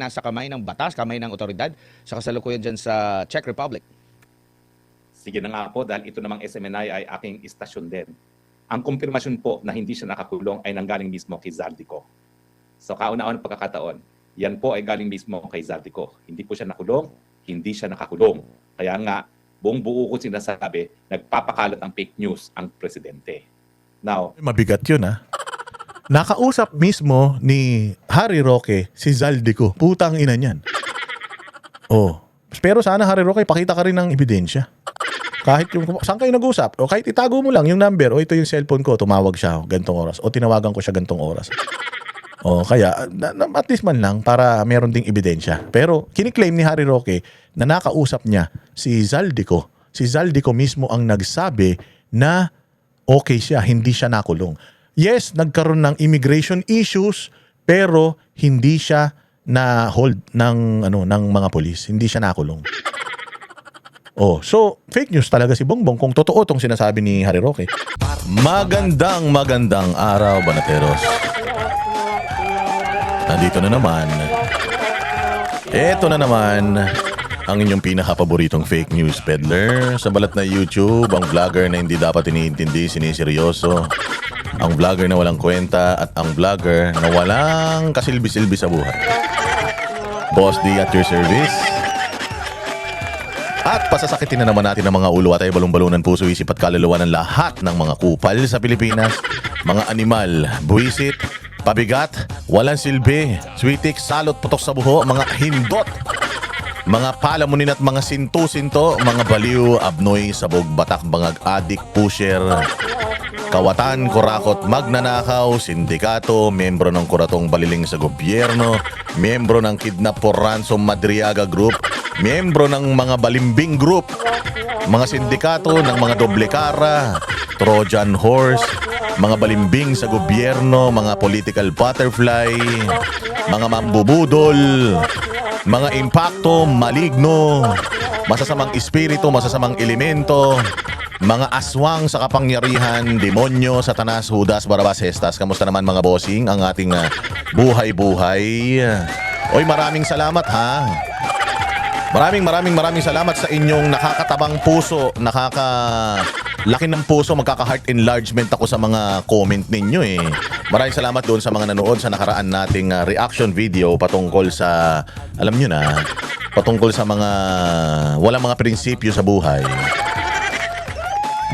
nasa kamay ng batas, kamay ng otoridad sa kasalukuyan dyan sa Czech Republic? Sige na nga po, dahil ito namang SMNI ay aking istasyon din. Ang kumpirmasyon po na hindi siya nakakulong ay nanggaling mismo kay Zaldico. So kauna-unang pagkakataon, yan po ay galing mismo kay Zaldico. Hindi po siya nakulong, hindi siya nakakulong. Kaya nga, buong buo ko sinasabi, nagpapakalat ang fake news ang presidente. Now, Mabigat yun, ha? Nakausap mismo ni Harry Roque si Zaldico. Putang ina niyan. Oh. Pero sana, Harry Roque, pakita ka rin ng ebidensya. Kahit yung, saan kayo nag-usap? O kahit itago mo lang yung number. O ito yung cellphone ko, tumawag siya gantong oras. O tinawagan ko siya gantong oras. O kaya, at least man lang para meron ding ebidensya. Pero kiniklaim ni Harry Roque na nakausap niya si Zaldico. Si Zaldico mismo ang nagsabi na okay siya, hindi siya nakulong. Yes, nagkaroon ng immigration issues, pero hindi siya na hold ng ng mga pulis, hindi siya nakulong. Oh, so fake news talaga si Bongbong kung totoo tong sinasabi ni Harry Roque. Magandang araw, Banateros. Nandito na naman. Eto na naman ang inyong pinaka-paboritong fake news peddler sa balat na YouTube, ang vlogger na hindi dapat iniintindi, siniseryoso, ang vlogger na walang kwenta, at ang vlogger na walang kasilbi-silbi sa buhay. Boss D at your service. At pasasakitin na naman natin ang mga ulo at ay balong-balunan puso, isip at kaluluwa ng lahat ng mga kupal sa Pilipinas, mga animal, buwisit, pabigat, walang silbi, switik, salot, putok sa buho, mga hindot, mga palamunin at mga sinto-sinto, mga baliw, abnoy, sabog, batak, bangag, adik, pusher, kawatan, kurakot, magnanakaw, sindikato, membro ng kuratong baliling sa gobyerno, membro ng kidnap for ransom Madriaga Group, membro ng mga balimbing group, mga sindikato ng mga doble kara, Trojan horse, mga balimbing sa gobyerno, mga political butterfly, mga mambubudol, mga impakto, maligno, masasamang espiritu, masasamang elemento, mga aswang sa kapangyarihan, demonyo, satanas, Judas, Barabas, Hestas. Kamusta naman mga bossing ang ating buhay-buhay? Oy, maraming salamat ha. Maraming salamat sa inyong nakakatabang puso, laki ng puso, magkaka-heart enlargement ako sa mga comment ninyo eh. Maraming salamat doon sa mga nanood sa nakaraan nating reaction video patungkol sa, alam nyo na, patungkol sa mga walang mga prinsipyo sa buhay.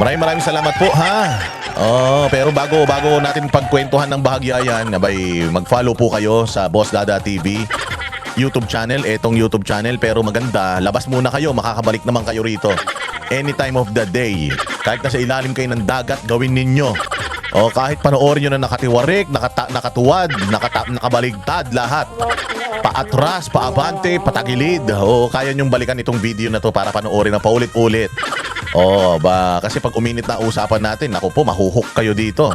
Maraming salamat po ha. Oh, pero bago natin pagkwentuhan ng bahagya yan, abay, mag-follow po kayo sa Boss Dada TV YouTube channel, etong YouTube channel. Pero maganda, labas muna kayo, makakabalik naman kayo rito anytime of the day. Kahit nasa ilalim kayo ng dagat, gawin ninyo. O kahit panoorin nyo na nakatiwarik, nakatuwad, nakabaligtad, lahat. Paatras, paabante, patagilid. O kaya nyong balikan itong video na to para panoorin na paulit-ulit. O ba, kasi pag uminit na usapan natin, naku po, mahuhuk kayo dito.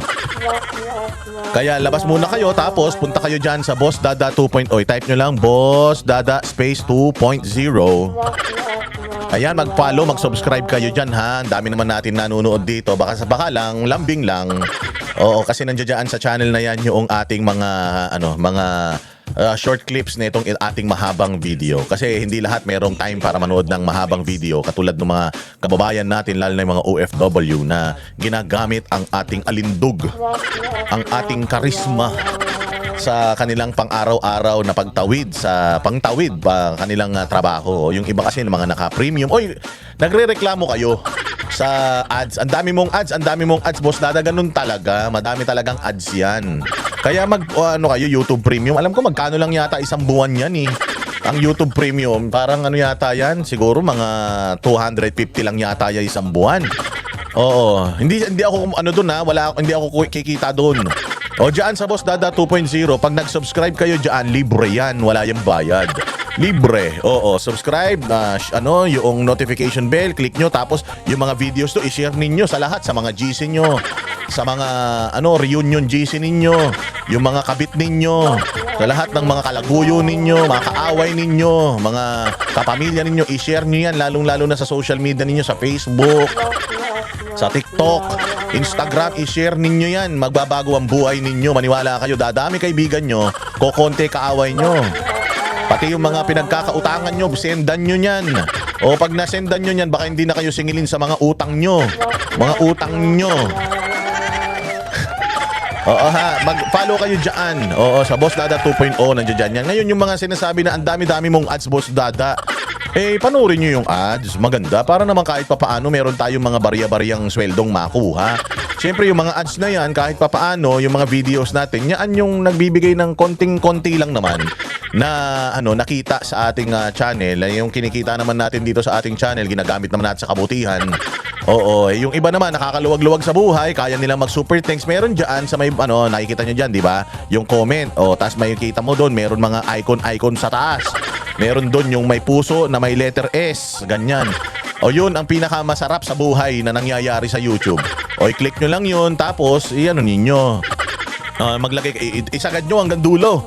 Kaya labas muna kayo, tapos punta kayo dyan sa Boss Dada 2.0. Type nyo lang Boss Dada space 2.0. Ayan, mag-follow, mag-subscribe kayo dyan ha. Ang dami naman natin nanonood dito. Baka lang, lambing lang. Oo, kasi nandiyan sa channel na yan yung ating mga short clips na itong ating mahabang video. Kasi hindi lahat merong time para manood ng mahabang video. Katulad ng mga kababayan natin, lalo na yung mga OFW na ginagamit ang ating alindog, ang ating karisma sa kanilang pang-araw-araw na pagtawid sa kanilang trabaho. Yung iba kasi ng mga naka-premium. Oy, nagrereklamo kayo sa ads. Ang dami mong ads, Boss Dada. Ganun talaga. Madami talagang ads yan. Kaya kayo, YouTube Premium. Alam ko magkano lang yata isang buwan yan eh. Ang YouTube Premium, parang yata yan, siguro mga 250 lang yata yan isang buwan. Oo, hindi ako doon ha, hindi ako kikita doon. O diyan sa Boss Dada 2.0, pag nag-subscribe kayo diyan, libre yan, wala yung bayad. Libre. Oo, subscribe na yung notification bell, click nyo, tapos yung mga videos to i-share ninyo sa lahat, sa mga GC nyo, sa mga reunion GC ninyo, yung mga kabit ninyo, sa lahat ng mga kalaguyo ninyo, mga kaaway ninyo, mga kapamilya ninyo, i-share nyo yan, lalong-lalo na sa social media ninyo, sa Facebook, sa TikTok, Instagram, i-share ninyo yan. Magbabago ang buhay ninyo. Maniwala kayo, dadami kaibigan nyo, kokonti kaaway nyo. Pati yung mga pinagkakautangan nyo, sendan nyo yan. O pag nasendan nyo yan, baka hindi na kayo singilin sa mga utang nyo. Mga utang nyo. Oo ha, mag-follow kayo dyan. Oo, sa Boss Dada 2.0 nandiyan dyan yan. Ngayon yung mga sinasabi na ang dami-dami mong ads, Boss Dada. Panoorin nyo yung ads. Maganda. Para naman kahit papaano meron tayong mga barya-baryang sweldong makuha. Siyempre yung mga ads na yan, kahit papaano, yung mga videos natin, yan yung nagbibigay ng konting-konti lang naman na nakita sa ating channel. Yung kinikita naman natin dito sa ating channel, ginagamit naman natin sa kabutihan. Oo, yung iba naman nakakaluwag-luwag sa buhay, kaya nilang mag-super thanks. Meron diyan sa may nakikita niyo diyan, 'di ba? Yung comment. Tapos may kita mo doon, meron mga icon sa taas. Meron doon yung may puso na may letter S, ganyan. Yun ang pinakamasarap sa buhay na nangyayari sa YouTube. I-click nyo lang yun, tapos ninyo. Maglagay, isagad nyo hanggang dulo.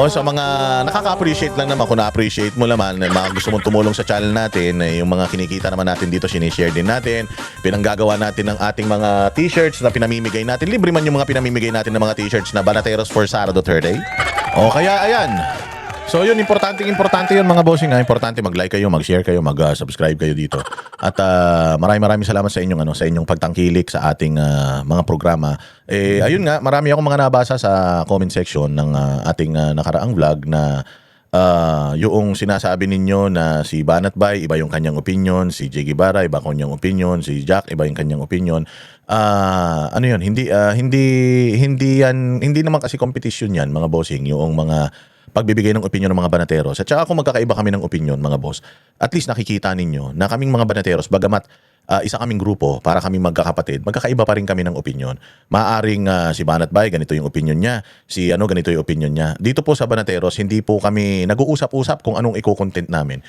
Sa mga nakaka-appreciate lang naman, kung na-appreciate mo naman, mga gusto mong tumulong sa channel natin, yung mga kinikita naman natin dito, sinishare din natin. Pinanggagawa natin ng ating mga t-shirts na pinamimigay natin. Libre man yung mga pinamimigay natin ng mga t-shirts na Banateros for Sara Duterte. Kaya ayan. So yun, importante yun mga bossing. Importante mag-like kayo, mag-share kayo, mag-subscribe kayo dito. At maraming salamat sa inyong pagtangkilik sa ating mga programa. Ayun nga, marami akong mga nabasa sa comment section ng ating nakaraang vlog na yung sinasabi ninyo na si Banat Bay, iba yung kanyang opinion, si Jay Guevara, iba kanyang opinion, si Jack, iba yung kanyang opinion. Hindi naman kasi competition yan mga bossing, yung mga pagbibigay ng opinion ng mga banateros. At saka kung magkakaiba kami ng opinion, mga boss, at least nakikita ninyo na kaming mga banateros, bagamat isa kaming grupo, para kaming magkakapatid, magkakaiba pa rin kami ng opinion. Maaring si Banat Bay, ganito yung opinion niya. Si ganito yung opinion niya. Dito po sa Banateros, hindi po kami nag-uusap-usap kung anong i-content namin.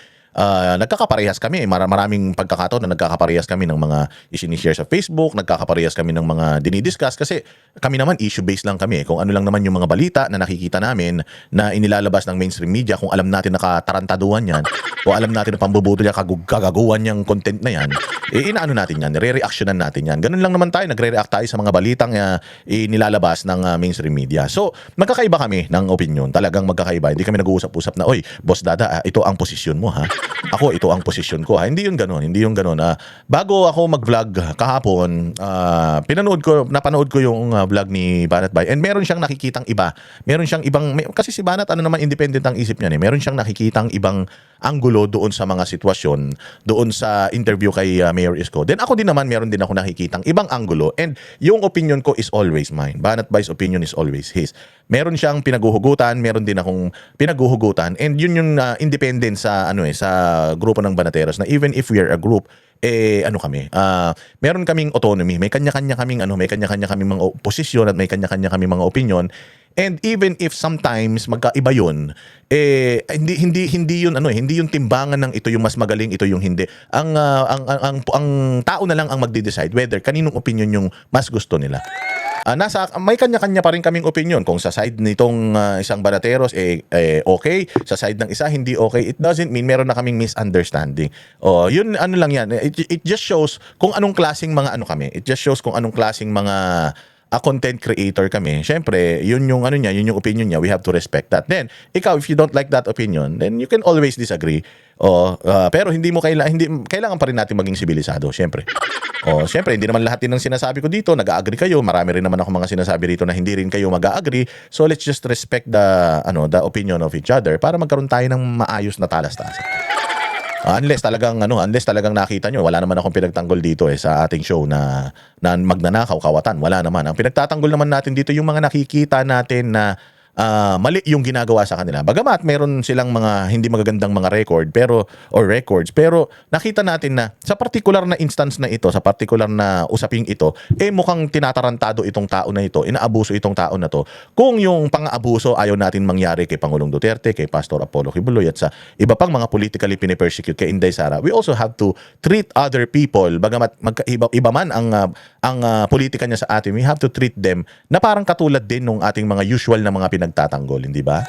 Nagkakaparehas kami. Maraming pagkakataon na nagkakaparehas kami ng mga isinishare sa Facebook, nagkakaparehas kami ng mga dinidiscuss kasi kami naman issue-based lang kami. Kung ano lang naman yung mga balita na nakikita namin na inilalabas ng mainstream media, kung alam natin nakatarantaduhan yan, o alam natin na pambubuto niya, kagaguhan niyang content na yan, inaano natin yan, re-reactionan natin yan. Ganun lang naman tayo, nagre-react tayo sa mga balitang inilalabas ng mainstream media. So, magkakaiba kami ng opinion. Talagang magkakaiba. Hindi kami nag-uusap-usap na, oy, Boss Dada, ito ang posisyon mo ha. Ako, ito ang posisyon ko ha. Hindi yun ganun. Bago ako mag-vlog kahapon, napanood ko yung vlog ni Banat Bay, and meron siyang nakikitang iba. Meron siyang ibang, kasi si Banat naman independent ang isip niya. Meron siyang nakikitang ibang anggulo doon sa mga sitwasyon, doon sa interview kay Mayor Isko. Then ako din naman, meron din ako nakikitang ibang anggulo, and yung opinion ko is always mine. Banat Bay's opinion is always his. Meron siyang pinaguhugutan, meron din akong pinaguhugutan, and yun yung independent sa sa grupo ng Banateros, na even if we are a group, meron kaming autonomy, may kanya-kanya kaming mga posisyon at may kanya-kanya kaming mga opinion. And even if sometimes magkaiba yun, hindi yun hindi yung timbangan ng ito yung mas magaling, ito yung hindi. Ang tao na lang ang magde-decide whether kaninong opinion yung mas gusto nila. May kanya-kanya pa rin kaming opinion. Kung sa side nitong isang Banateros okay, sa side ng isa hindi okay, it doesn't mean meron na kaming misunderstanding. Yun lang yan. It just shows kung anong klaseng mga kami. It just shows kung anong klaseng mga content creator kami. Syempre, yun yung yun yung opinion niya. We have to respect that. Then, ikaw, if you don't like that opinion, then you can always disagree. Pero kailangan pa rin natin maging sibilisado, syempre. Syempre, hindi naman lahat din ng sinasabi ko dito nag-agree kayo. Marami rin naman ako mga sinasabi dito na hindi rin kayo mag-agree. So let's just respect the opinion of each other para magkaroon tayo ng maayos na talastasan. Unless talagang nakita nyo, wala naman akong pinagtanggol dito sa ating show na magnanakaw, kawatan. Wala naman. Ang pinagtatanggol naman natin dito yung mga nakikita natin na mali yung ginagawa sa kanila. Bagamat meron silang mga hindi magagandang mga records, pero nakita natin na sa particular na instance na ito, sa particular na usaping ito, mukhang tinatarantado itong tao na ito, inaabuso itong tao na to. Kung yung pang-aabuso ayaw natin mangyari kay Pangulong Duterte, kay Pastor Apollo Kibuloy, at sa iba pang mga politically pinipersecute kay Inday Sara, we also have to treat other people, bagamat iba man ang politika niya sa atin, we have to treat them na parang katulad din ng ating mga usual na mga pinagtatanggol, hindi ba?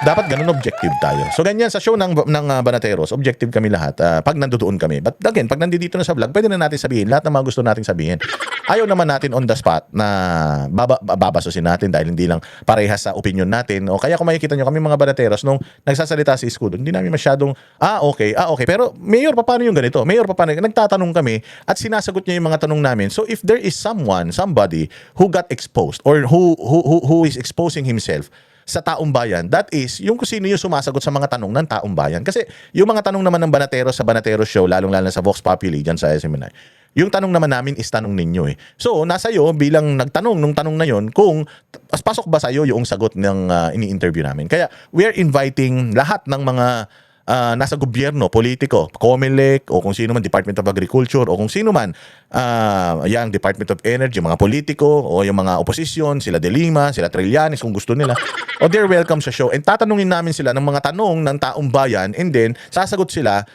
Dapat ganun objective tayo. So ganyan sa show ng Banateros, objective kami lahat pag nandoon kami. But again, pag nandito na sa vlog, pwede na natin sabihin lahat ng mga gusto nating sabihin. Ayaw naman natin on the spot na babasusin natin dahil hindi lang parehas sa opinion natin. O kaya kung makikita nyo kami mga Banateros nung nagsasalita si Escudo, hindi namin masyadong okay. Pero Mayor, paano yung ganito? Mayor, paano? Nagtatanong kami at sinasagot niya yung mga tanong namin. So if there is somebody who got exposed or who is exposing himself sa taong bayan, that is yung kung sino yung sumasagot sa mga tanong ng taong bayan. Kasi yung mga tanong naman ng Banateros sa Banateros Show, lalong-lalo sa Vox Populi dyan sa SMNI, yung tanong naman namin is tanong ninyo eh. So, nasa iyo bilang nagtanong nung tanong na yon kung pasok ba sa iyo yung sagot ng ini-interview namin. Kaya we are inviting lahat ng mga nasa gobyerno, politiko, COMELEC o kung sino man, Department of Agriculture o kung sino man, yung Department of Energy, mga politiko o yung mga oposisyon, sila De Lima, sila Trillanes kung gusto nila, o they're welcome sa show. And tatanungin namin sila ng mga tanong ng taong bayan and then sasagot sila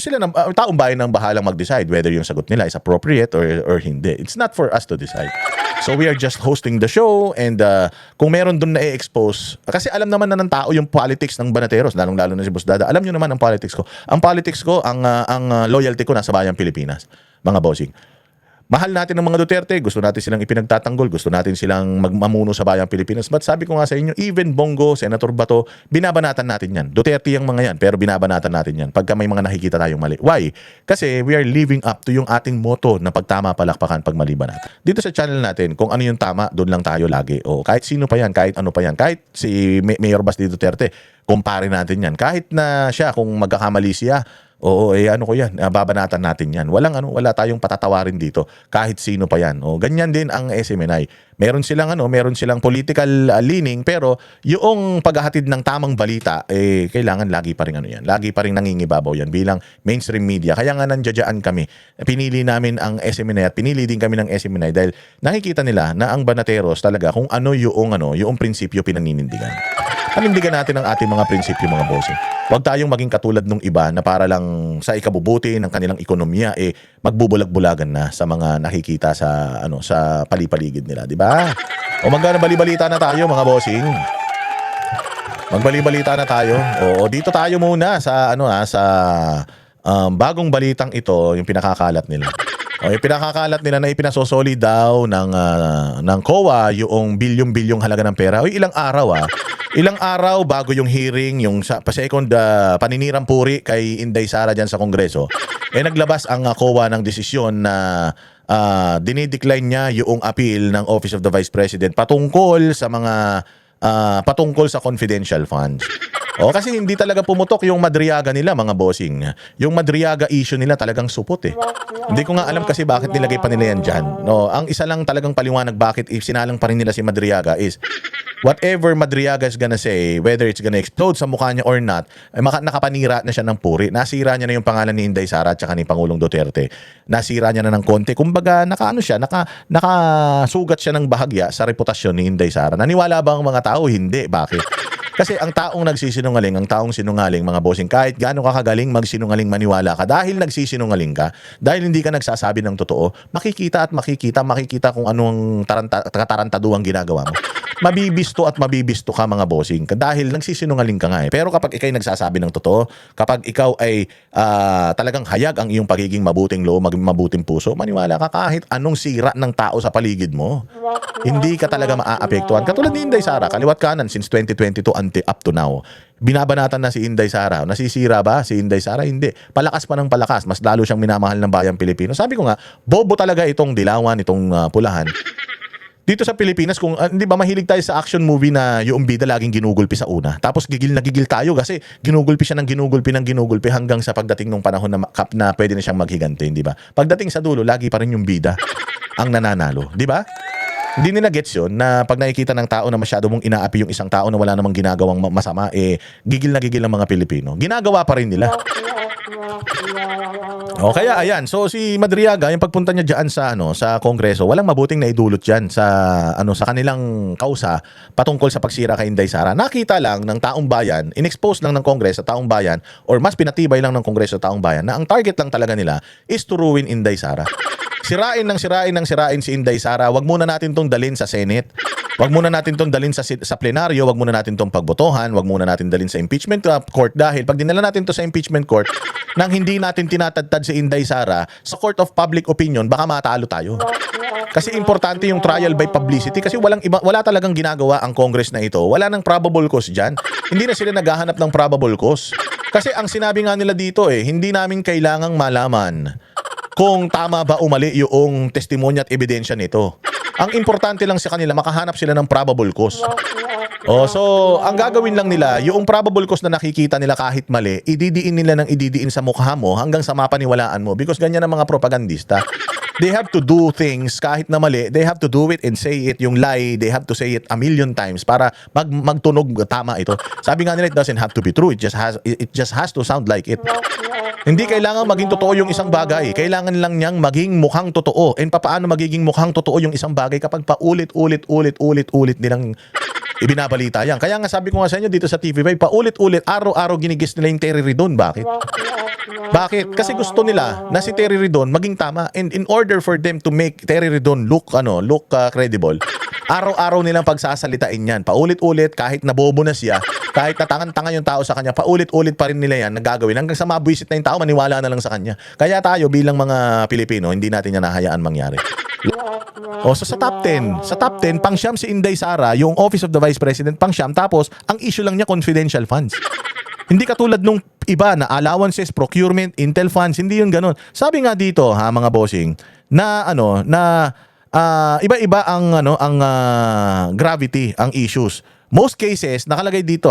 sila ng taong bayan ang bahalang mag-decide whether yung sagot nila is appropriate or hindi. It's not for us to decide. So we are just hosting the show and kung meron dun na i-expose, kasi alam naman na ng tao yung politics ng Banateros, lalong-lalo na si Boss Dada. Alam nyo naman ang politics ko. Ang politics ko, ang loyalty ko nasa bayang Pilipinas, mga bossing. Mahal natin ng mga Duterte, gusto natin silang ipinagtatanggol, gusto natin silang magmamuno sa bayang Pilipinas. But sabi ko nga sa inyo, even Bongo, Senator Bato, binabanatan natin yan. Duterte yung mga yan, pero binabanatan natin yan pagka may mga nakikita tayong mali. Why? Kasi we are living up to yung ating motto na pagtama palakpakan, pag mali banatan. Dito sa channel natin, kung ano yung tama, doon lang tayo lagi. O kahit sino pa yan, kahit ano pa yan, kahit si Mayor Basti Duterte, kumpare natin yan. Kahit na siya, kung magkakamali siya, ano ko yan, babanatan natin yan. Wala tayong patatawarin dito kahit sino pa yan. Ganyan din ang SMNI. Meron silang political leaning, pero yung paghahatid ng tamang balita, kailangan lagi pa rin lagi pa rin nangingibabaw yan bilang mainstream media. Kaya nga nandiyan kami. Pinili namin ang SMNI at pinili din kami ng SMNI dahil nakikita nila na ang Banateros talaga kung yung prinsipyo pinaninindigan. Panindigan natin ang ating mga prinsipyo, mga bossing. Huwag tayong maging katulad nung iba na para lang sa ikabubuti ng kanilang ekonomiya magbubulag-bulagan na sa mga nakikita sa sa palipaligid nila, di ba? O magkano bali-balita na tayo, mga bossing? Magbali-balita na tayo. Dito tayo muna sa sa bagong balitang ito, yung pinakakalat nila. Yung pinakakalat nila na ipinasosoli daw ng COA yung bilyong-bilyong halaga ng pera. Ilang araw bago yung hearing, yung pa-second paninirang puri kay Inday Sara dyan sa Kongreso, naglabas ang COA ng desisyon na dinidecline niya yung appeal ng Office of the Vice President patungkol sa confidential funds. Kasi hindi talaga pumutok yung Madriaga nila, mga bossing. Yung Madriaga issue nila talagang supot eh. Hindi ko nga alam kasi bakit nilagay pa nila yan dyan. Ang isa lang talagang paliwanag bakit sinalang pa rin nila si Madriaga is whatever Madriaga is gonna say, whether it's gonna explode sa mukha niya or not, nakapanira na siya ng puri. Nasira niya na yung pangalan ni Inday Sara at saka ni Pangulong Duterte. Nasira niya na ng konti. Kumbaga, nakasugat siya ng bahagya sa reputasyon ni Inday Sara. Naniwala ba ang mga tao? Hindi. Bakit? Kasi ang taong nagsisinungaling, ang taong sinungaling, mga bossing, kahit gaano ka kagaling magsinungaling, maniwala ka. Dahil nagsisinungaling ka, dahil hindi ka nagsasabi ng totoo, makikita kung anong katarantaduang ginagawa mo. Mabibisto ka, mga bossing, dahil nagsisinungaling ka nga eh. Pero kapag ikay nagsasabi ng totoo, kapag ikaw ay talagang hayag ang iyong pagiging mabuting loob, mabuting puso, maniwala ka kahit anong sira ng tao sa paligid mo. Hindi ka talaga maaapektuhan. Katulad ni Inday Sara, kaliwat kanan since 2022 up to now. Binabanatan na si Inday Sara. Nasisira ba si Inday Sara? Hindi. Palakas pa ng palakas. Mas lalo siyang minamahal ng bayang Pilipino. Sabi ko nga, bobo talaga itong Dilawan, itong Pulahan. Dito sa Pilipinas, kung hindi ba mahilig tayo sa action movie na yung bida laging ginugulpi sa una. Tapos gigil na gigil tayo kasi ginugulpi siya ng ginugulpi hanggang sa pagdating ng panahon na pwede na siyang maghigante, hindi ba? Pagdating sa dulo, lagi pa rin yung bida ang nananalo, di ba? Hindi nila gets yun na pag nakikita ng tao na masyado mong inaapi yung isang tao na wala namang ginagawang masama, gigil na gigil ang mga Pilipino. Ginagawa pa rin nila. Kaya ayan, so si Madriaga, yung pagpunta niya diyan sa Kongreso, walang mabuting naidulot diyan sa kanilang kausa patungkol sa pagsira kay Inday Sara. Nakita lang ng taong bayan, inexpose lang ng Kongreso sa taong bayan, or mas pinatibay lang ng Kongreso sa taong bayan na ang target lang talaga nila is to ruin Inday Sara. sirain si Inday Sara. Wag muna natin tong dalhin sa Senate. Wag muna natin tong dalhin sa plenaryo, wag muna natin tong pagbotohan, wag muna natin dalhin sa impeachment court dahil pag dinala natin to sa impeachment court nang hindi natin tinatadtad si Inday Sara sa court of public opinion, baka matalo tayo. Kasi importante yung trial by publicity kasi wala talagang ginagawa ang Congress na ito. Wala nang probable cause diyan. Hindi na sila naghahanap ng probable cause. Kasi ang sinabi nga nila dito hindi namin kailangang malaman kung tama ba o mali yung testimonya at ebidensya nito. Ang importante lang sa kanila, makahanap sila ng probable cause. So, ang gagawin lang nila, yung probable cause na nakikita nila kahit mali, ididiin nila ng ididiin sa mukha mo hanggang sa mapaniwalaan mo. Because ganyan ang mga propagandista. They have to do things kahit na mali, they have to do it and say it. Yung lie, they have to say it a million times para magtunog tama ito. Sabi nga nila, it doesn't have to be true. It just has to sound like it. Hindi kailangan maging totoo yung isang bagay. Kailangan lang niyang maging mukhang totoo. And paano magiging mukhang totoo yung isang bagay kapag paulit-ulit nilang ibinabalita yan. Kaya nga sabi ko nga sa inyo dito sa TV5, paulit-ulit, araw-araw ginigis nila yung Terry Ridon. Bakit? Bakit? Kasi gusto nila na si Terry Ridon maging tama. And in order for them to make Terry Ridon look credible, araw-araw nilang pagsasalitain yan. Paulit-ulit, kahit nabobo na siya, kahit natangan-tangan yung tao sa kanya, paulit-ulit pa rin nila yan nagagawin. Hanggang sa mabuisit na yung tao, maniwala na lang sa kanya. Kaya tayo bilang mga Pilipino, hindi natin yan nahayaan mangyari. So sa top 10, pangsyam si Inday Sara, yung Office of the Vice President, pangsyam, tapos ang issue lang niya confidential funds. Hindi katulad nung iba na allowances, procurement, intel funds, hindi yun ganun. Sabi nga dito, mga bossing, na iba-iba ang gravity, ang issues. Most cases, nakalagay dito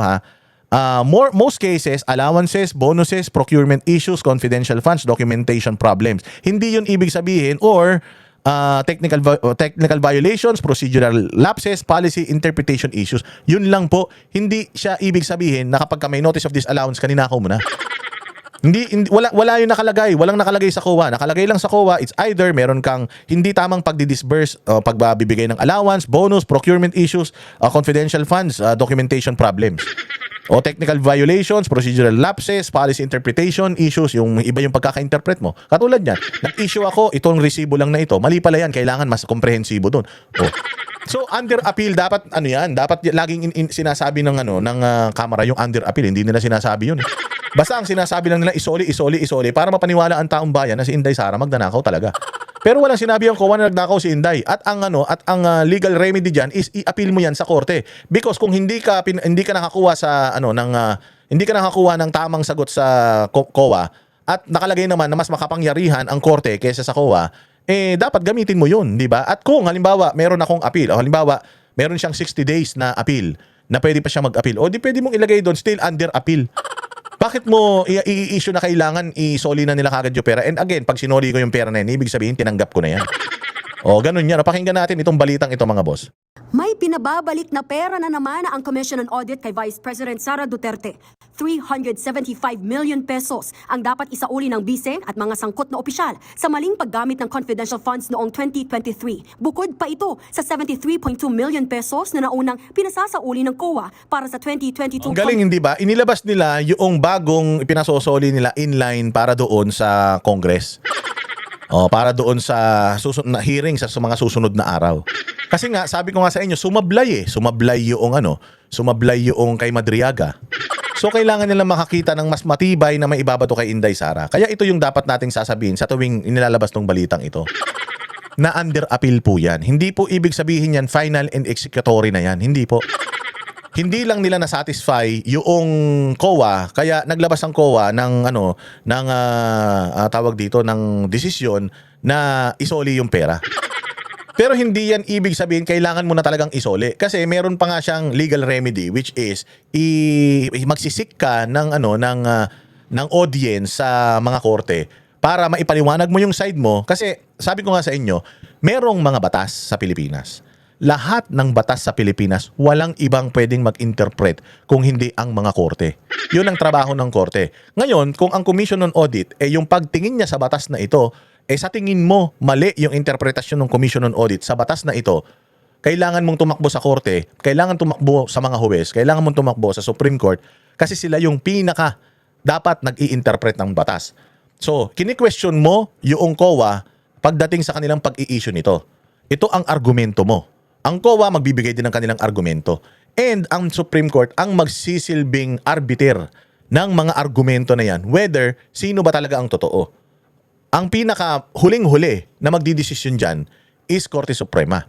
most cases, allowances, bonuses, procurement issues, confidential funds, documentation problems. Hindi yun ibig sabihin or technical violations, procedural lapses, policy interpretation issues. Yun lang po. Hindi siya ibig sabihin na kapag may notice of disallowance, kaninakaw mo na. Wala yung nakalagay. Walang nakalagay sa COA. Nakalagay lang sa COA, it's either meron kang hindi tamang pagdi-disburse o pagbibigay ng allowance, bonus, procurement issues, confidential funds, documentation problems. O technical violations, procedural lapses, policy interpretation issues, yung iba yung pagkaka-interpret mo. Katulad niyan, nag-issue ako, itong resibo lang na ito. Mali pala yan, kailangan mas komprehensibo doon. So under appeal dapat dapat laging sinasabi ng kamera yung under appeal, hindi nila sinasabi yun. Basta ang sinasabi lang nila isoli para mapaniwala ang taong bayan na si Inday Sara magnanakaw talaga. Pero walang sinabi ang COA na nagnakaw si Inday at ang legal remedy diyan is i-appeal mo yan sa korte. Because kung hindi ka nakakuha sa hindi ka nakakuha ng tamang sagot sa COA at nakalagay naman na mas makapangyarihan ang korte kaysa sa COA, dapat gamitin mo yun, di ba? At kung halimbawa meron akong appeal o halimbawa meron siyang 60 days na appeal na pwede pa siya mag-appeal o di pwede mong ilagay doon still under appeal. Bakit mo i-issue na kailangan isoli na nila kagad yung pera? And again, pag sinoli ko yung pera na yan, ibig sabihin tinanggap ko na yan. Ganun yan. Pakinggan natin itong balitang ito, mga boss. May pinababalik na pera na naman ang Commission on Audit kay Vice President Sara Duterte. 375 million pesos ang dapat isauli ng biseng at mga sangkot na opisyal sa maling paggamit ng confidential funds noong 2023. Bukod pa ito sa 73.2 million pesos na naunang pinasasauli ng COA para sa 2022. Ang galing, hindi ba? Inilabas nila yung bagong pinasosoli nila inline para doon sa Congress. Para doon sa susunod na hearing sa mga susunod na araw. Kasi nga, sabi ko nga sa inyo, sumablay yung kay Madriaga. So kailangan nila makakita ng mas matibay na may ibabato kay Inday Sara. Kaya ito yung dapat nating sasabihin sa tuwing inilalabas tong balitang ito. Na under appeal po yan. Hindi po ibig sabihin yan final and executory na yan. Hindi po. Hindi lang nila na-satisfy yung COA, kaya naglabas ang COA ng ng desisyon na isoli yung pera. Pero hindi yan ibig sabihin kailangan mo na talagang isoli kasi meron pa nga siyang legal remedy which is magsisik ka ng audience sa mga korte para maipaliwanag mo yung side mo kasi sabi ko nga sa inyo, merong mga batas sa Pilipinas. Lahat ng batas sa Pilipinas, walang ibang pwedeng mag-interpret kung hindi ang mga korte. Yun ang trabaho ng korte. Ngayon, kung ang Commission on Audit, yung pagtingin niya sa batas na ito, sa tingin mo, mali yung interpretasyon ng Commission on Audit sa batas na ito, kailangan mong tumakbo sa korte, kailangan tumakbo sa mga huwes, kailangan mong tumakbo sa Supreme Court, kasi sila yung pinaka dapat nag-i-interpret ng batas. So, kini-question mo yung COA pagdating sa kanilang pag-i-issue nito. Ito ang argumento mo. Ang COA magbibigay din ng kanilang argumento. And ang Supreme Court ang magsisilbing arbiter ng mga argumento na yan, whether sino ba talaga ang totoo. Ang pinaka huling-huli na magdidesisyon dyan is Korte Suprema.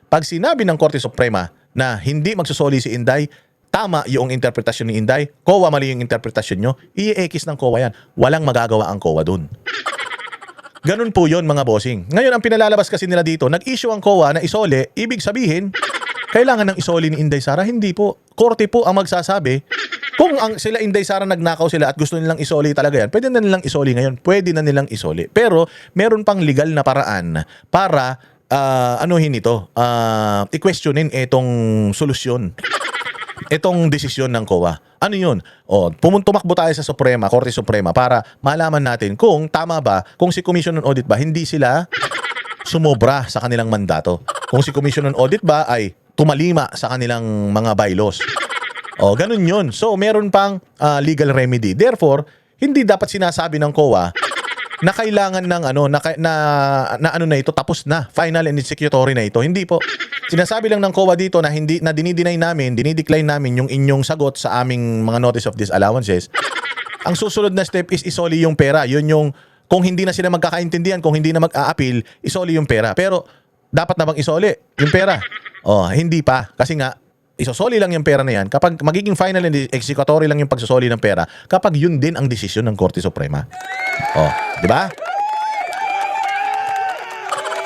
Pag sinabi ng Korte Suprema na hindi magsusoli si Inday, tama yung interpretasyon ni Inday, COA mali yung interpretasyon nyo, i-ekis ng COA yan. Walang magagawa ang COA dun. Ganun po yun mga bossing. Ngayon ang pinalalabas kasi nila dito, nag-issue ang COA na isole, ibig sabihin, kailangan ng isole ni Inday Sara? Hindi po. Korte po ang magsasabi. Kung ang sila Inday Sara nagnakaw sila at gusto nilang isoli talaga yan, pwede na nilang isoli ngayon. Pwede na nilang isoli. Pero meron pang legal na paraan para anuhin ito, i-questionin itong solusyon. Itong desisyon ng COA. Ano yun? Tumakbo tayo sa Suprema, Korte Suprema para malaman natin kung tama ba, kung si Commission on Audit ba, hindi sila sumobra sa kanilang mandato. Kung si Commission on Audit ba ay tumalima sa kanilang mga bylaws. Ganun yun. So, meron pang legal remedy. Therefore, hindi dapat sinasabi ng COA na kailangan ng na ito tapos na, final and executory na ito. Hindi po. Sinasabi lang ng COA dito na dinideny namin, dinidecline namin yung inyong sagot sa aming mga notice of disallowances. Ang susunod na step is isoli yung pera. Yun yung kung hindi na sila magkakaintindihan, kung hindi na mag-a-appeal, isoli yung pera. Pero dapat na bang isoli yung pera? Hindi pa kasi nga isosoli lang yung pera na yan kapag magiging final and executory lang yung pagsusoli ng pera kapag yun din ang desisyon ng Korte Suprema. Di ba?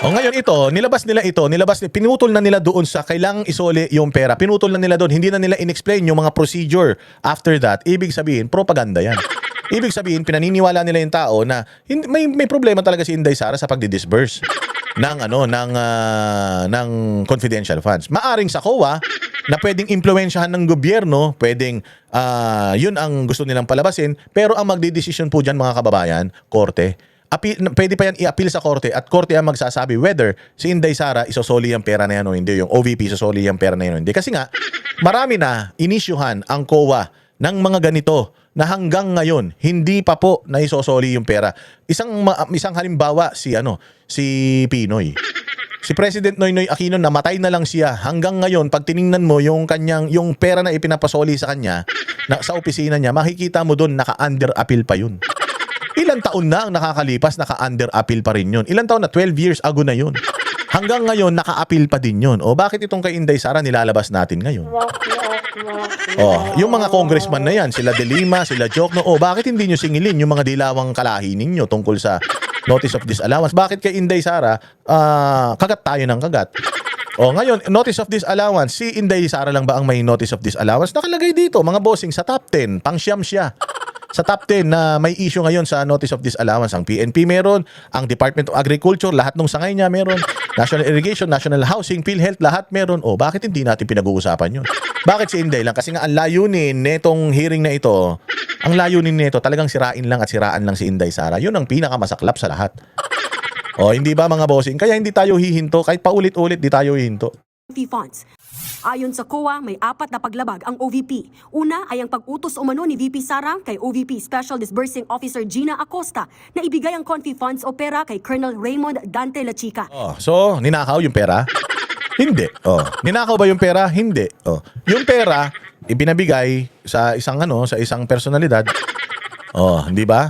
Ngayon pinutol na nila doon sa kailangang isoli yung pera. Pinutol na nila doon. Hindi na nila in-explain yung mga procedure after that. Ibig sabihin, propaganda yan. Ibig sabihin, pinaniniwala nila yung tao na may problema talaga si Inday Sara sa pagdi-disburse ng confidential funds. Maaring sa COA na pwedeng impluwensyahan ng gobyerno, pwedeng yun ang gusto nilang palabasin, pero ang magdidesisyon po dyan mga kababayan, Korte. Pwede pa yan i-appeal sa Korte at Korte ang magsasabi whether si Inday Sara isosoli yung pera na yan o hindi, yung OVP isosoli yung pera na yan o hindi. Kasi nga, marami na inisyuhan ang COA ng mga ganito na hanggang ngayon hindi pa po naisosoli yung pera. Isang halimbawa si Pinoy. Si President Noynoy Aquino, namatay na lang siya. Hanggang ngayon pag tiningnan mo yung pera na ipinapasoli sa kanya sa opisina niya, makikita mo doon naka-under appeal pa yun. Ilang taon na ang nakakalipas, naka-under appeal pa rin yun. Ilang taon na? 12 years ago na yun. Hanggang ngayon, naka-appeal pa din yun. Bakit itong kay Inday Sara nilalabas natin ngayon? Yung mga congressman na yan, sila De Lima, sila Jokno, bakit hindi nyo singilin yung mga dilawang kalahi ninyo tungkol sa notice of disallowance? Bakit kay Inday Sara, kagat tayo ng kagat? Ngayon, notice of disallowance, si Inday Sara lang ba ang may notice of disallowance? Nakalagay dito, mga bossing, sa top 10, pang-siyam siya. Sa top 10 na may issue ngayon sa notice of disallowance, ang PNP meron, ang Department of Agriculture, lahat ng sangay niya meron, National Irrigation, National Housing, PhilHealth, lahat meron. Bakit hindi natin pinag-uusapan yun? Bakit si Inday lang? Kasi nga ang layunin netong hearing na ito, ang layunin nito talagang sirain lang si Inday Sara. Yun ang pinakamasaklap sa lahat. Hindi ba mga bossing? Kaya hindi tayo hihinto, kahit paulit-ulit di tayo hihinto. Funds. Ayon sa COA, may 4 na paglabag ang OVP. Una ay ang pag-utos umano ni VP Sara kay OVP Special Disbursing Officer Gina Acosta na ibigay ang confi funds o pera kay Colonel Raymond Dante Lachica. So, ninakaw yung pera? Hindi. Ninakaw ba yung pera? Hindi. Yung pera, ibinabigay sa isang personalidad. Hindi ba?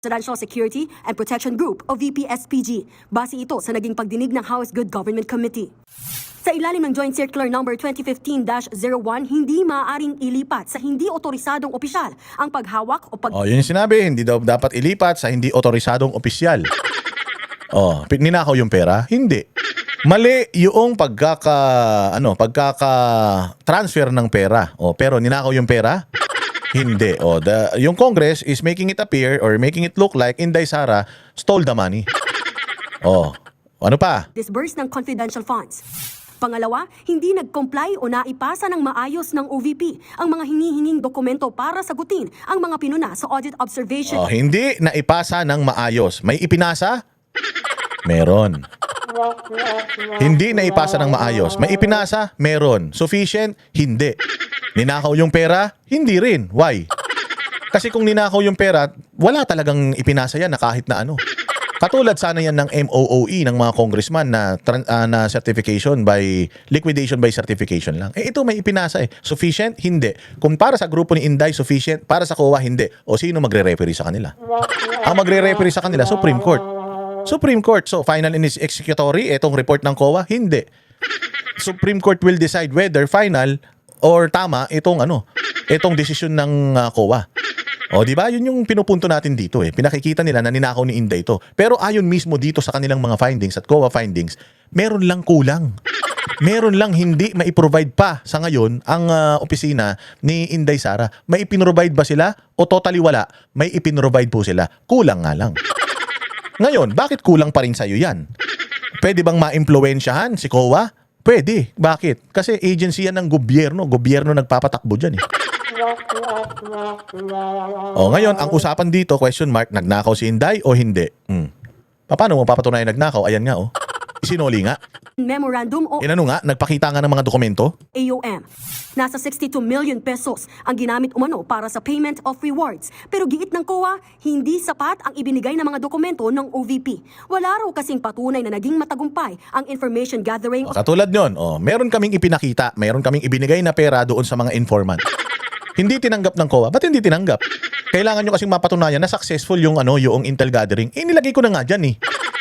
Presidential Security and Protection Group o VPSPG. Base ito sa naging pagdinig ng House Good Government Committee. Sa ilalim ng Joint Circular No. 2015-01, hindi maaaring ilipat sa hindi otorisadong opisyal ang paghawak o yun yung sinabi, hindi daw dapat ilipat sa hindi otorisadong opisyal. Ninakaw yung pera? Hindi. Mali yung pagkaka-transfer ng pera. Pero ninakaw yung pera? Hindi. Yung Congress is making it appear or making it look like Inday Sara stole the money. Ano pa? disburse ng confidential funds. Pangalawa, hindi nag-comply o naipasa ng maayos ng OVP ang mga hinihinging dokumento para sagutin ang mga pinuna sa audit observation. Hindi naipasa ng maayos. May ipinasa? Meron. Hindi naipasa ng maayos. May ipinasa? Meron. Sufficient? Hindi. Ninakaw yung pera? Hindi rin. Why? Kasi kung ninakaw yung pera, wala talagang ipinasa yan na kahit na ano. Katulad sana yan ng MOOE ng mga congressman na na certification by liquidation by certification lang. Ito may ipinasa Sufficient? Hindi. Kung para sa grupo ni Inday, sufficient. Para sa COA, hindi. O sino magre-referee sa kanila? Ang magre-referee sa kanila, Supreme Court. Supreme Court. So, final and executory, itong report ng COA, hindi. Supreme Court will decide whether final or tama itong desisyon ng COA. O, di ba? Yun yung pinupunto natin dito Pinakikita nila na ninakaw ni Inday ito. Pero ayon mismo dito sa kanilang mga findings at COA findings, meron lang kulang. Meron lang hindi maiprovide pa sa ngayon ang opisina ni Inday Sara. May ipinrovide ba sila o totally wala? May ipinrovide po sila. Kulang nga lang. Ngayon, bakit kulang pa rin sa'yo yan? Pwede bang ma-impluensyahan si COA? Pwede. Bakit? Kasi agency yan ng gobyerno. Gobyerno nagpapatakbo dyan O ngayon, ang usapan dito, question mark, nagnakaw si Inday o hindi? Paano mo papatunayan nagnakaw? Ayan nga Isinuli nga. Memorandum o Nagpakita nga ng mga dokumento. AOM. Nasa 62 million pesos ang ginamit umano para sa payment of rewards. Pero giit ng COA, hindi sapat ang ibinigay ng mga dokumento ng OVP. Wala raw kasing patunay na naging matagumpay ang information gathering. Katulad nyon, meron kaming ipinakita, meron kaming ibinigay na pera doon sa mga informant. Hindi tinanggap ng COA. Ba't hindi tinanggap? Kailangan nyo kasing mapatunayan na successful yung intel gathering. Nilagay ko na nga dyan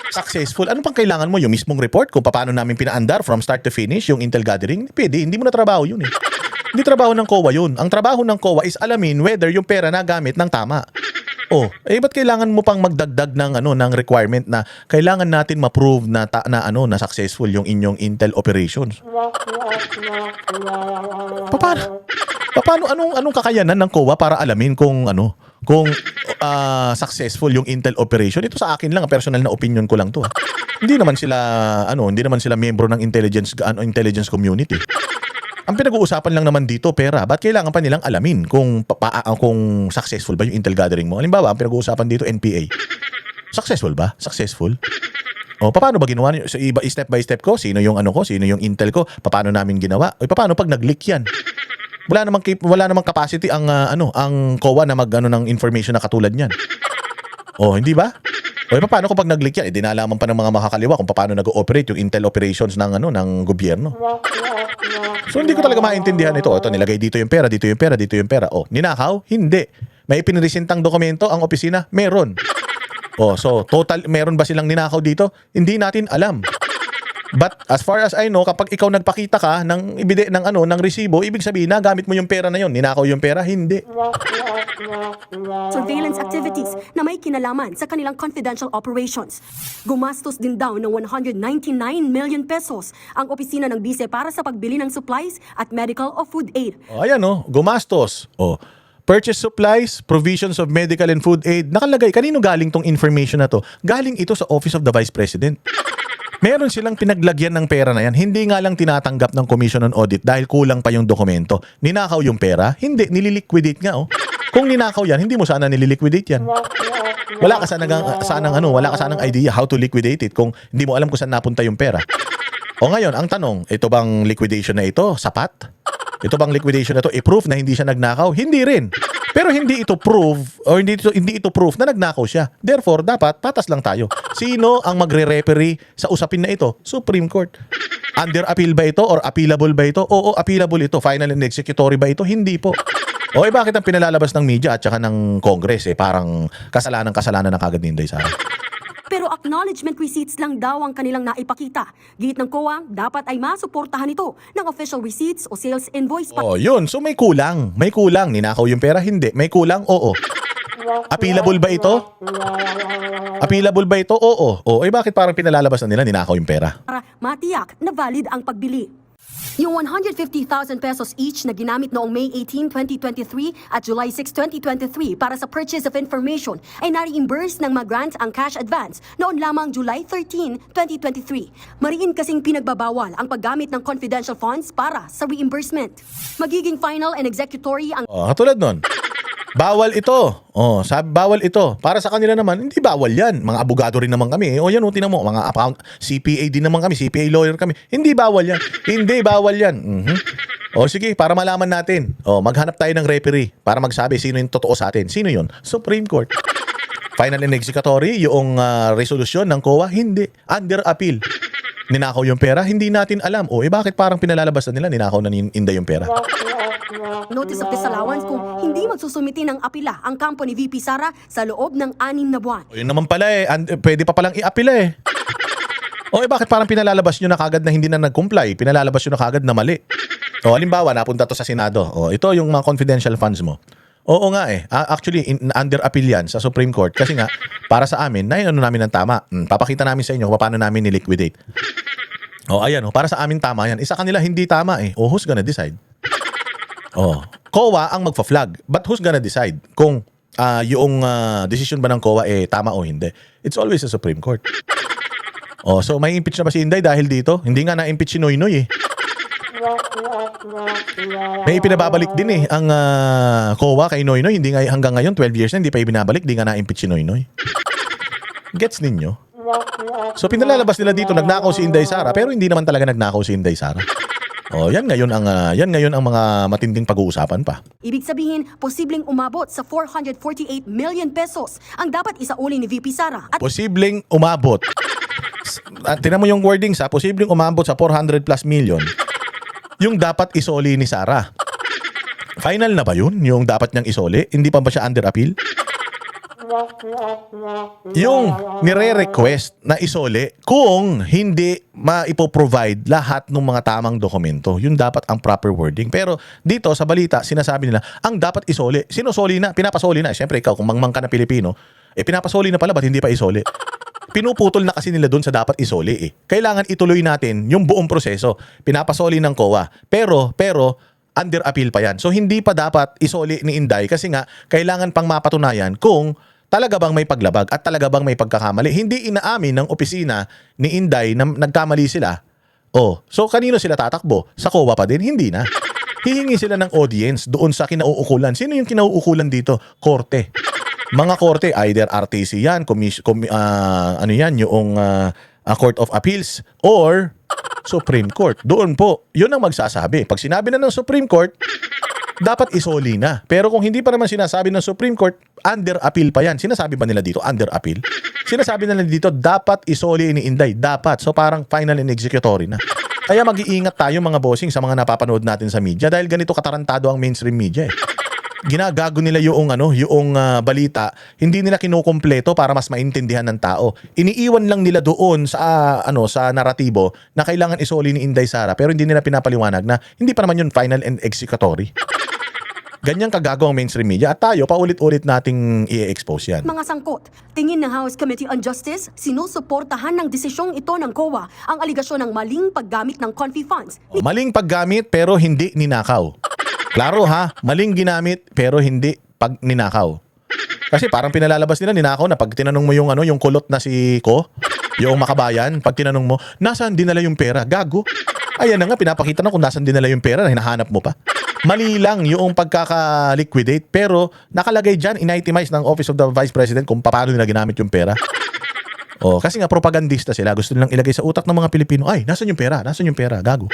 Successful. Ano pang kailangan mo? Yung mismong report kung paano namin pinaandar from start to finish yung intel gathering? Pwede. Hindi mo na trabaho yun Hindi trabaho ng COA yun. Ang trabaho ng COA is alamin whether yung pera na gamit ng tama. Ba't kailangan mo pang magdagdag ng requirement na kailangan natin ma-prove na successful yung inyong intel operations? Paano anong kakayanan ng COA para alamin kung successful yung intel operation? Ito sa akin lang, personal na opinion ko lang to. Hindi naman sila miyembro ng intelligence community. Ang pinag-uusapan lang naman dito, pera. Ba't kailangan pa nilang alamin kung successful ba yung intel gathering mo? Halimbawa, ang pinag-uusapan dito, NPA. Successful ba? Successful? Paano ba ginawa niyo? So, step by step ko, sino yung sino yung intel ko, paano namin ginawa? Paano pag nag-leak yan? Wala namang capacity ang COA na ng information na katulad niyan. Hindi ba? Paano kung pag nag-leak yan? Dinalaman pa ng mga makakaliwa kung paano nag-ooperate yung intel operations ng gobyerno. So hindi ko talaga maintindihan ito. Ito, nilagay dito yung pera, dito yung pera, dito yung pera. Ninakaw? Hindi. May ipinresentang dokumento ang opisina? Meron. So total, meron ba silang ninakaw dito? Hindi natin alam. But as far as I know, kapag ikaw nagpakita ka ng resibo, ibig sabihin na gamit mo yung pera na yun. Ninakaw yung pera? Hindi. Surveillance activities na may kinalaman sa kanilang confidential operations. Gumastos din daw ng 199 million pesos ang opisina ng bise para sa pagbili ng supplies at medical o food aid. Ayan gumastos. Purchase supplies, provisions of medical and food aid. Nakalagay, kanino galing tong information na to? Galing ito sa Office of the Vice President. Meron silang pinaglagyan ng pera na yan. Hindi nga lang tinatanggap ng Commission on Audit dahil kulang pa yung dokumento. Ninakaw yung pera? Hindi, nililiquidate nga Kung ninakaw yan, hindi mo sana nililiquidate yan. Wala ka sanang idea how to liquidate it kung hindi mo alam kung saan napunta yung pera. Ngayon, ang tanong, ito bang liquidation na ito sapat? Ito bang liquidation na ito i-proof na hindi siya nagnakaw? Hindi rin. Pero hindi ito proof o hindi ito proof na nagnakaw siya. Therefore, dapat patas lang tayo. Sino ang magre-referee sa usapin na ito? Supreme Court. Under appeal ba ito or appealable ba ito? Oo, appealable ito. Final and executory ba ito? Hindi po. Bakit ang pinalalabas ng media at saka ng Congress parang kasalanan na kagad ni Inday Sara? Pero acknowledgement receipts lang daw ang kanilang naipakita. Git ng COA, dapat ay masuportahan ito ng official receipts o sales invoice. Yun. So may kulang. May kulang. Ninakaw yung pera? Hindi. May kulang? Oo. Appealable ba ito? Appealable ba ito? Oo. Bakit parang pinalalabas na nila ninakaw yung pera? Para matiyak na valid ang pagbili. Yung 150,000 pesos each na ginamit noong May 18, 2023 at July 6, 2023 para sa purchase of information ay na-reimburse ng mag-grant ang cash advance noon lamang July 13, 2023. Mariin kasing pinagbabawal ang paggamit ng confidential funds para sa reimbursement. Magiging final and executory ang Katulad nun. Bawal ito. Bawal ito. Para sa kanila naman, hindi bawal yan. Mga abogado rin naman kami. Yan, tingnan mo. Mga CPA din naman kami. CPA lawyer kami. Hindi bawal yan. Hindi bawal yan. Sige, para malaman natin. Maghanap tayo ng referee para magsabi sino yung totoo sa atin. Sino yun? Supreme Court. Final and executory, yung resolusyon ng COA, hindi. Under appeal. Ninakaw yung pera, hindi natin alam. Bakit parang pinalalabas na nila, ninakaw na ni Inday yung pera? Notice of disallowance kung hindi magsusumiti ng apila ang kampo ni VP Sara sa loob ng 6 na buwan. Yun naman pala pwede pa palang i-apila bakit parang pinalalabas nyo na kagad na hindi na nag-comply? Pinalalabas nyo na kagad na mali. Halimbawa, napunta to sa Senado. Ito yung mga confidential funds mo. Oo nga Actually, under appeal yan sa Supreme Court. Kasi nga, para sa amin, namin ng tama. Papakita namin sa inyo kung paano namin niliquidate. Ayan. Para sa amin tama yan. Isa kanila hindi tama who's gonna decide? COA ang magfa-flag. But who's gonna decide kung yung decision ba ng COA tama o hindi? It's always the Supreme Court. So may impeach na ba si Inday dahil dito? Hindi nga na-impeach si Noynoy May pinababalik din ang COA kay Noynoy. Hindi nga hanggang ngayon, 12 years na, hindi pa ibinabalik. Hindi nga na-impeach si Noynoy. Gets ninyo? So pinalalabas nila dito, nagnakaw si Inday Sara, pero hindi naman talaga nagnakaw si Inday Sara. Yan ngayon ang mga matinding pag-uusapan pa. Ibig sabihin, posibleng umabot sa 448 million pesos ang dapat isauli ni VP Sara. At Posibleng umabot. Tingnan mo yung wording posibleng umabot sa 400 plus million. Yung dapat isoli ni Sara. Final na ba yun? Yung dapat niyang isoli? Hindi pa ba siya under appeal? Yung nire-request na isoli kung hindi maipoprovide lahat ng mga tamang dokumento. Yun dapat ang proper wording. Pero dito sa balita, sinasabi nila, ang dapat isoli. Sinusoli na, pinapasoli na. Siyempre ikaw, kung mangmang ka na Pilipino, pinapasoli na pala, ba't hindi pa isoli? Pinuputol na kasi nila doon sa dapat isoli Kailangan ituloy natin yung buong proseso. Pinapasoli ng COA. Pero under appeal pa yan. So hindi pa dapat isoli ni Inday kasi nga kailangan pang mapatunayan kung talaga bang may paglabag at talaga bang may pagkakamali. Hindi inaamin ng opisina ni Inday na nagkamali sila. So kanino sila tatakbo? Sa COA pa din? Hindi na. Hihingi sila ng audience doon sa kinauukulan. Sino yung kinauukulan dito? Korte. Mga korte, either RTC yan, yung Court of Appeals or Supreme Court. Doon po, yun ang magsasabi. Pag sinabi na ng Supreme Court, dapat isoli na. Pero kung hindi pa naman sinasabi ng Supreme Court, under appeal pa yan. Sinasabi ba nila dito, under appeal? Sinasabi na nila dito, dapat isoli ni Inday. Dapat. So parang final and executory na. Kaya mag-iingat tayo mga bossing sa mga napapanood natin sa media dahil ganito katarantado ang mainstream media Ginagago nila yung balita, hindi nila kinukumpleto para mas maintindihan ng tao. Iniiwan lang nila doon sa sa naratibo na kailangan isoli ni Inday Sara pero hindi nila pinapaliwanag na hindi pa naman yun final and executory. Ganyang kagago ang mainstream media at tayo paulit-ulit nating i-expose yan. mga sangkot, tingin ng House Committee on Justice, sinusuportahan ng desisyong ito ng COA ang aligasyon ng maling paggamit ng confi funds. Maling paggamit pero hindi ninakaw. Klaro maling ginamit pero hindi pag ninakaw. Kasi parang pinalalabas nila ninakaw na pag tinanong mo yung yung kulot na si Ko, yung makabayan, pag tinanong mo, nasaan dinala yung pera? Gago. Ayan na nga, pinapakita na kung nasaan dinala yung pera na hinahanap mo pa. Mali lang yung pagkaka-liquidate pero nakalagay dyan, in-itemize ng Office of the Vice President kung paano nila ginamit yung pera. Kasi nga propagandista sila. Gusto nilang ilagay sa utak ng mga Pilipino, ay, nasaan yung pera? Nasaan yung pera? Gago.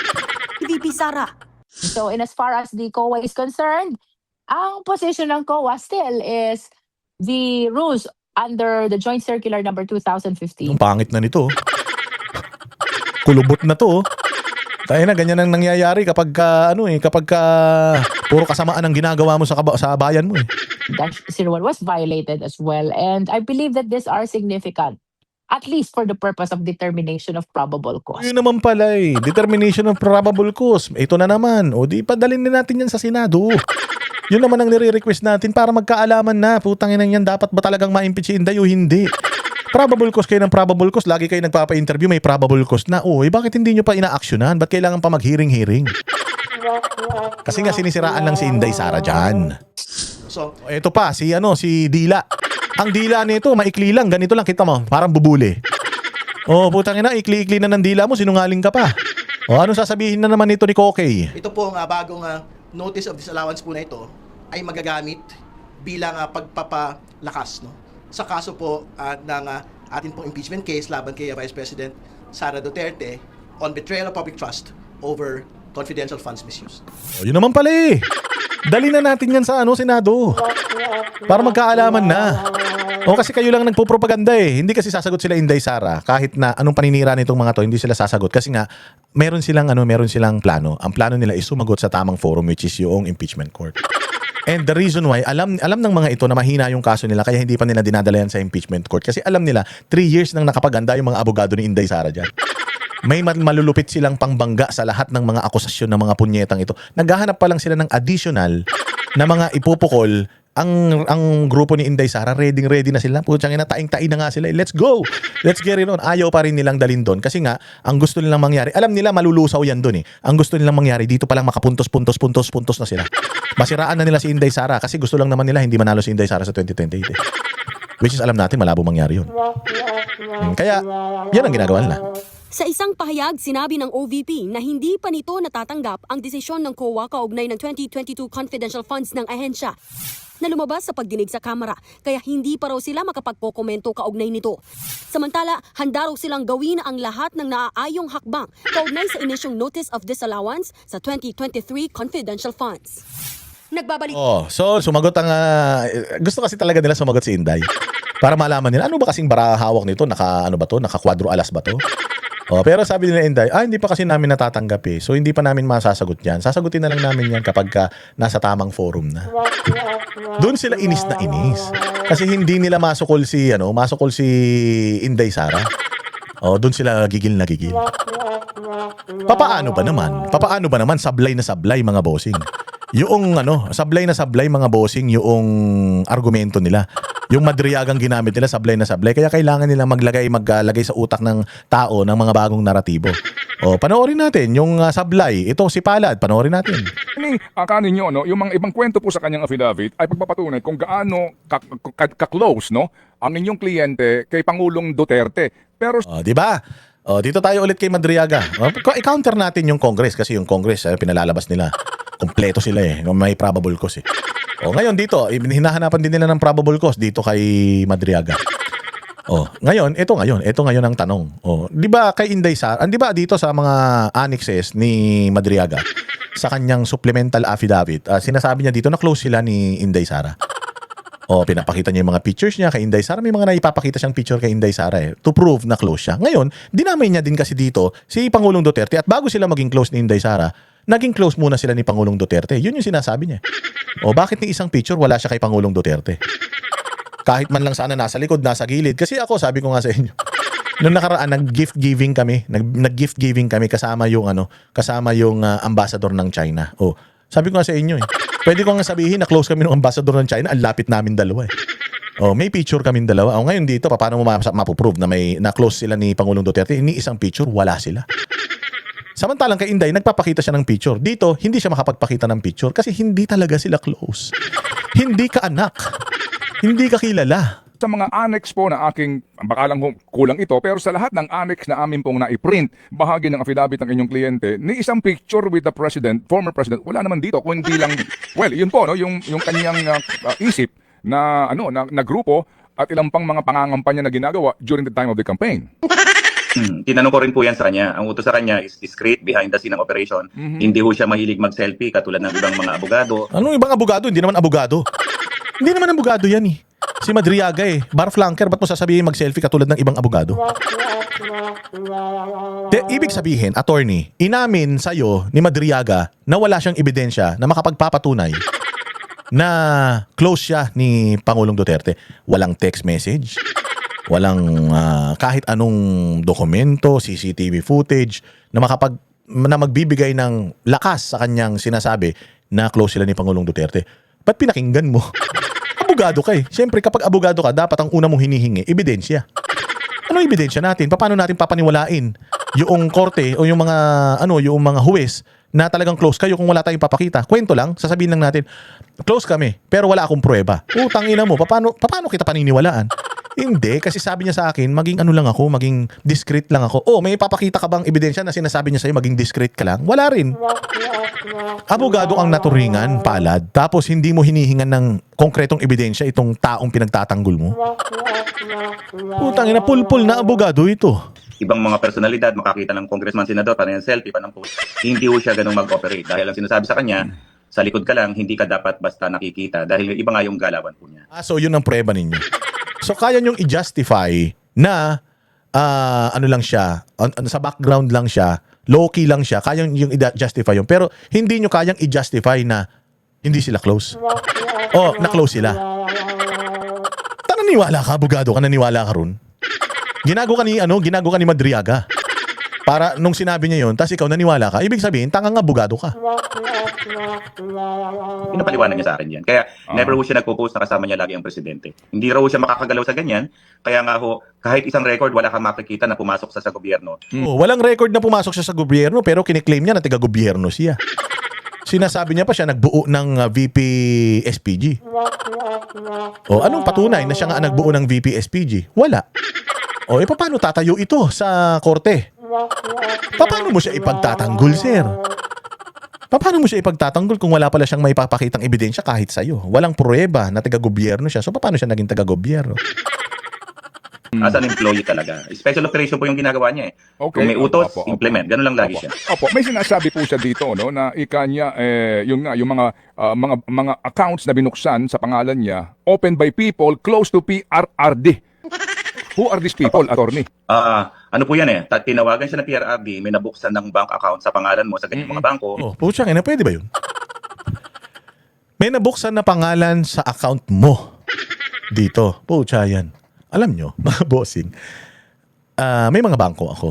VP Sara, So in as far as the COA is concerned, ang position ng COA still is the rules under the Joint Circular number 2015. Ang pangit na nito. Kulubot na to. Tayo na, ganyan ang nangyayari kapag puro kasamaan ang ginagawa mo sa bayan mo That Sirwan was violated as well. And I believe that these are significant, at least for the purpose of determination of probable cause. Yun naman pala determination of probable cause. Ito na naman. Di padalin na natin yan sa Senado. Yun naman ang nire-request natin para magkaalaman na. Putangin na yan, dapat ba talagang ma-impeach si Inday o hindi? Probable cause kayo ng probable cause. Lagi kayo nagpapa-interview, may probable cause na. Bakit hindi nyo pa ina-actionan? Ba't kailangan pa mag-hearing-hearing? Kasi nga sinisiraan lang si Inday Sara dyan. So, ito pa, si Dila. Ang dila nito, maikli lang. Ganito lang, kita mo. Parang bubuli. Putang ina, ikli-ikli na ng dila mo. Sinungaling ka pa. Anong sasabihin na naman nito ni Kokey? Ito po ang bagong notice of disallowance po na ito ay magagamit bilang pagpapalakas sa kaso po ng atin pong impeachment case laban kay Vice President Sara Duterte on betrayal of public trust over confidential funds misuse. Yun naman pala Dali na natin yan sa Senado. Para magkaalaman na. O kasi kayo lang nagpo-propaganda eh. Hindi kasi sasagot sila Inday Sara kahit na anong paninira nitong mga to, hindi sila sasagot kasi nga meron silang plano. Ang plano nila is sumagot sa tamang forum which is yung impeachment court. And the reason why, alam ng mga ito na mahina yung kaso nila kaya hindi pa nila dinadala yan sa impeachment court. Kasi alam nila, 3 years nang nakapaganda yung mga abogado ni Inday Sara dyan. May malulupit silang pangbangga sa lahat ng mga akusasyon ng mga punyetang ito. Naghahanap pa lang sila ng additional na mga ipupukol. Ang grupo ni Inday Sara, ready na sila. Putsang ina, taing-tain na nga sila. Let's go! Let's get it on. Ayaw pa rin nilang dalin doon. Kasi nga, ang gusto nilang mangyari, alam nila malulusaw yan doon eh. Ang gusto nilang mangyari, dito pa lang makapuntos na sila. Masiraan na nila si Inday Sara kasi gusto lang naman nila hindi manalo si Inday Sara sa 2028 eh. Which is alam natin, malabo mangyari yun. Kaya, yan ang ginagawa nila. Sa isang pahayag, sinabi ng OVP na hindi pa nito natatanggap ang desisyon ng COA kaugnay ng 2022 confidential funds ng ahensya na lumabas sa pagdinig sa Kamara, kaya hindi pa raw sila makapagpokomento kaugnay nito. Samantala, handa raw silang gawin ang lahat ng naaayong hakbang kaugnay sa inisyong notice of disallowance sa 2023 confidential funds. Nagbabalik. So sumagot ang gusto kasi talaga nila sumagot si Inday. Para malaman nila ano ba kasing bara hawak nito, naka kwadro alas ba to? Pero sabi nila Inday, hindi pa kasi namin natatanggap eh. So hindi pa namin masasagot yan. Sasagutin na lang namin yan kapag nasa tamang forum na. Doon sila inis na inis. Kasi hindi nila masukol si Inday Sara. Doon sila gigil na gigil. Papaano ba naman sablay na sablay mga bossing? Yung sablay na sablay mga bossing yung argumento nila. Yung madriyagang ginamit nila sablay na sablay. Kaya kailangan nila maglagay sa utak ng tao ng mga bagong naratibo. Panoorin natin yung sablay. Ito si Palad, panoorin natin. Akanin nyo, yung mga ibang kwento po sa kanyang affidavit ay pagpapatunay kung gaano ka-close ang inyong kliyente kay Pangulong Duterte. Pero Di ba? Dito tayo ulit kay Madriaga. I-counter natin yung Congress kasi yung Congress pinalalabas nila. Kompleto sila may probable cause eh. Ngayon dito, hinahanapan din nila ng probable cause dito kay Madriaga. Ngayon, ito ngayon ang tanong. Di ba kay Inday Sara, di ba dito sa mga annexes ni Madriaga sa kanyang supplemental affidavit, sinasabi niya dito na close sila ni Inday Sara. Pinapakita niya yung mga pictures niya kay Inday Sara. May mga naipapakita siyang picture kay Inday Sara to prove na close siya. Ngayon, dinamay niya din kasi dito si Pangulong Duterte at bago sila maging close ni Inday Sara, naging close muna sila ni Pangulong Duterte. Yun yung sinasabi niya. Bakit ni isang picture wala siya kay Pangulong Duterte? Kahit man lang sana nasa likod, nasa gilid. Kasi ako, sabi ko nga sa inyo, noong nakaraan, nag-gift giving kami kasama yung ambassador ng China. Sabi ko nga sa inyo pwede ko nga sabihin na close kami ng ambassador ng China, ang lapit namin dalawa may picture kaming dalawa. Ngayon dito, paano mo mapuprove na close sila ni Pangulong Duterte? Ni isang picture, wala sila. Samantalang kay Inday, nagpapakita siya ng picture. Dito, hindi siya makapagpakita ng picture kasi hindi talaga sila close. Hindi ka anak. Hindi ka kilala. sa mga annex po na aking, baka lang kulang ito, pero sa lahat ng annex na amin pong na-print, bahagi ng affidavit ng inyong kliyente, ni isang picture with the president, former president, wala naman dito, kung hindi lang, well, yun po, no, yung kanyang isip na, na grupo at ilang pang mga pangangampanya na ginagawa during the time of the campaign. Tinanong ko rin po yan sa kanya. Ang utos sa kanya is discreet, behind the scene ng operation. Hindi ho siya mahilig mag-selfie katulad ng ibang mga abogado. Anong ibang abogado? Hindi naman abogado. Hindi naman abogado yan eh. Si Madriaga eh. Bar flanker, ba't mo sasabihin mag-selfie katulad ng ibang abogado? Ibig sabihin, attorney, inamin sa'yo ni Madriaga na wala siyang ebidensya na makapagpapatunay na close siya ni Pangulong Duterte. Walang text message. Walang kahit anong dokumento, CCTV footage na magbibigay ng lakas sa kanyang sinasabi na close sila ni Pangulong Duterte. Ba't pinakinggan mo? Abogado ka eh. Siyempre kapag abogado ka, dapat ang una mong hinihingi, ebidensya. Anong ebidensya natin? Paano natin papaniwalain yung korte o yung mga huwes na talagang close kayo kung wala tayong papakita? Kwento lang, sasabihin lang natin, close kami, pero wala akong pruweba. Utang ina mo, paano kita paniniwalaan? Hindi, kasi sabi niya sa akin, maging maging discreet lang ako. May papakita ka bang ebidensya na sinasabi niya sa'yo, maging discreet ka lang? Wala rin. Abogado ang naturingan, palad, tapos hindi mo hinihingan ng konkretong ebidensya itong taong pinagtatanggol mo. Putang ina, pulpul na abogado ito. Ibang mga personalidad, makakita ng congressman, senador, parang selfie, parang post. Hindi ho siya ganun mag-operate. Dahil ang sinasabi sa kanya, sa likod ka lang, hindi ka dapat basta nakikita. Dahil iba nga yung galawan po niya. So yun ang prueba ninyo. So kaya niyong i-justify na ano lang siya, sa background lang siya, low-key lang siya, kayang yung i-justify yun. Pero hindi nyo kayang i-justify na hindi sila close. O, na-close sila. Naniwala ka, abogado ka, naniwala ka ron. Ginago ka ni Madriaga. Para nung sinabi niya yun, tapos ikaw naniwala ka, ibig sabihin, tangang abogado ka. Pinapaliwanag niya sa akin yan. Kaya never ho siya nagpo-post na kasama niya lagi ang presidente. Hindi raw siya makakagalaw sa ganyan. Kaya nga ho, kahit isang record, wala kang makikita na pumasok sa gobyerno. Oh, walang record na pumasok siya sa gobyerno, pero kiniklaim niya na taga-gobyerno siya. Sinasabi niya pa siya nagbuo ng VP SPG. O, anong patunay na siya nga nagbuo ng VP SPG? Wala. O, paano tatayo ito sa korte? Paano mo siya ipagtatanggol, sir? Paano mo siya ipagtatanggol kung wala pala siyang may papakitang ebidensya kahit sa'yo? Walang pruweba na taga-gobyerno siya. So, paano siya naging taga-gobyerno? As an employee talaga. Special operation po yung ginagawa niya eh. Okay. Kung may utos, Opo. implement. Ganun lang lagi Opo. siya. Opo, may sinasabi po siya dito no na ika niya yung mga accounts na binuksan sa pangalan niya opened by people close to PRRD. Who are these people, attorney? Ano po yan eh, tinawagan siya ng PRRD, may nabuksan ng bank account sa pangalan mo sa ganyang mga bangko. Oh, putsang ina, pwede ba yun? May nabuksan na pangalan sa account mo. Dito. Putsa yan. Alam nyo, mga bossing, may mga bangko ako.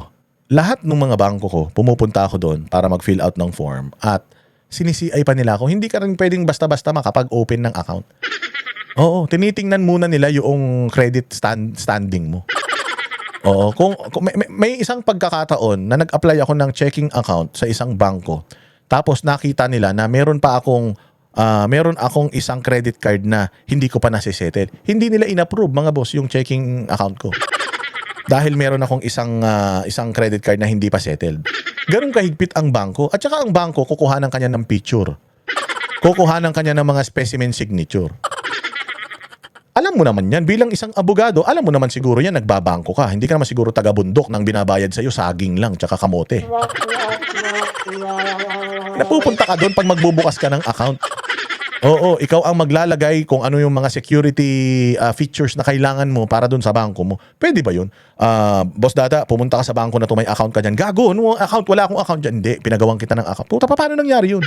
Lahat ng mga bangko ko, pumupunta ako doon para mag-fill out ng form at sinisi-ay pa nila ako. Hindi ka rin pwedeng basta-basta makapag-open ng account. Oo, tinitingnan muna nila yung credit standing mo. Oo, kung may isang pagkakataon na nag-apply ako ng checking account sa isang bangko. Tapos nakita nila na meron akong isang credit card na hindi ko pa nasisettle. Hindi nila inapprove, mga boss, yung checking account ko. Dahil meron akong isang credit card na hindi pa settled. Ganun kahigpit ang bangko. At saka ang bangko, kukuhanan kanya ng picture. Kukuhanan kanya ng mga specimen signature. Alam mo naman yan, bilang isang abogado, alam mo naman siguro yan, nagbabangko ka. Hindi ka naman siguro taga-bundok nang binabayad sa'yo, saging lang, tsaka kamote. Napupunta ka doon pag magbubukas ka ng account. Oo, ikaw ang maglalagay kung ano yung mga security features na kailangan mo para doon sa bangko mo. Pwede ba yun? Boss Dada, pumunta ka sa bangko na to, may account ka dyan. Gago, ano account? Wala akong account dyan. Hindi, pinagawang kita ng account. Puta, paano nangyari yun?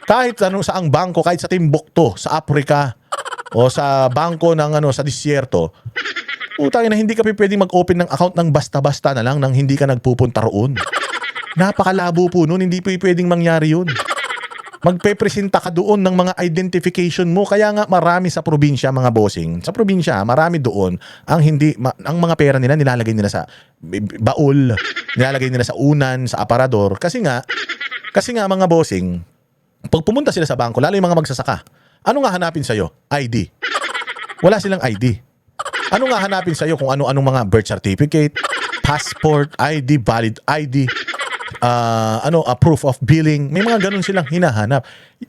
Kahit saang bangko, kahit sa Timbuktu, sa Africa, o sa bangko ng sa disyerto, utang na hindi ka pwedeng mag-open ng account ng basta-basta na lang nang hindi ka nagpupunta roon. Napakalabo po noon, hindi pwedeng mangyari yun. Magpepresenta ka doon ng mga identification mo. Kaya nga marami sa probinsya, mga bossing, sa probinsya, marami doon ang ang mga pera nila nilalagay nila sa baul, nilalagay nila sa unan, sa aparador. Kasi nga mga bossing, pag pumunta sila sa bangko, lalo yung mga magsasaka, ano nga hanapin sa'yo? ID. Wala silang ID. Ano nga hanapin sa'yo kung ano-anong mga birth certificate, passport, ID, valid ID, proof of billing. May mga ganun silang hinahanap.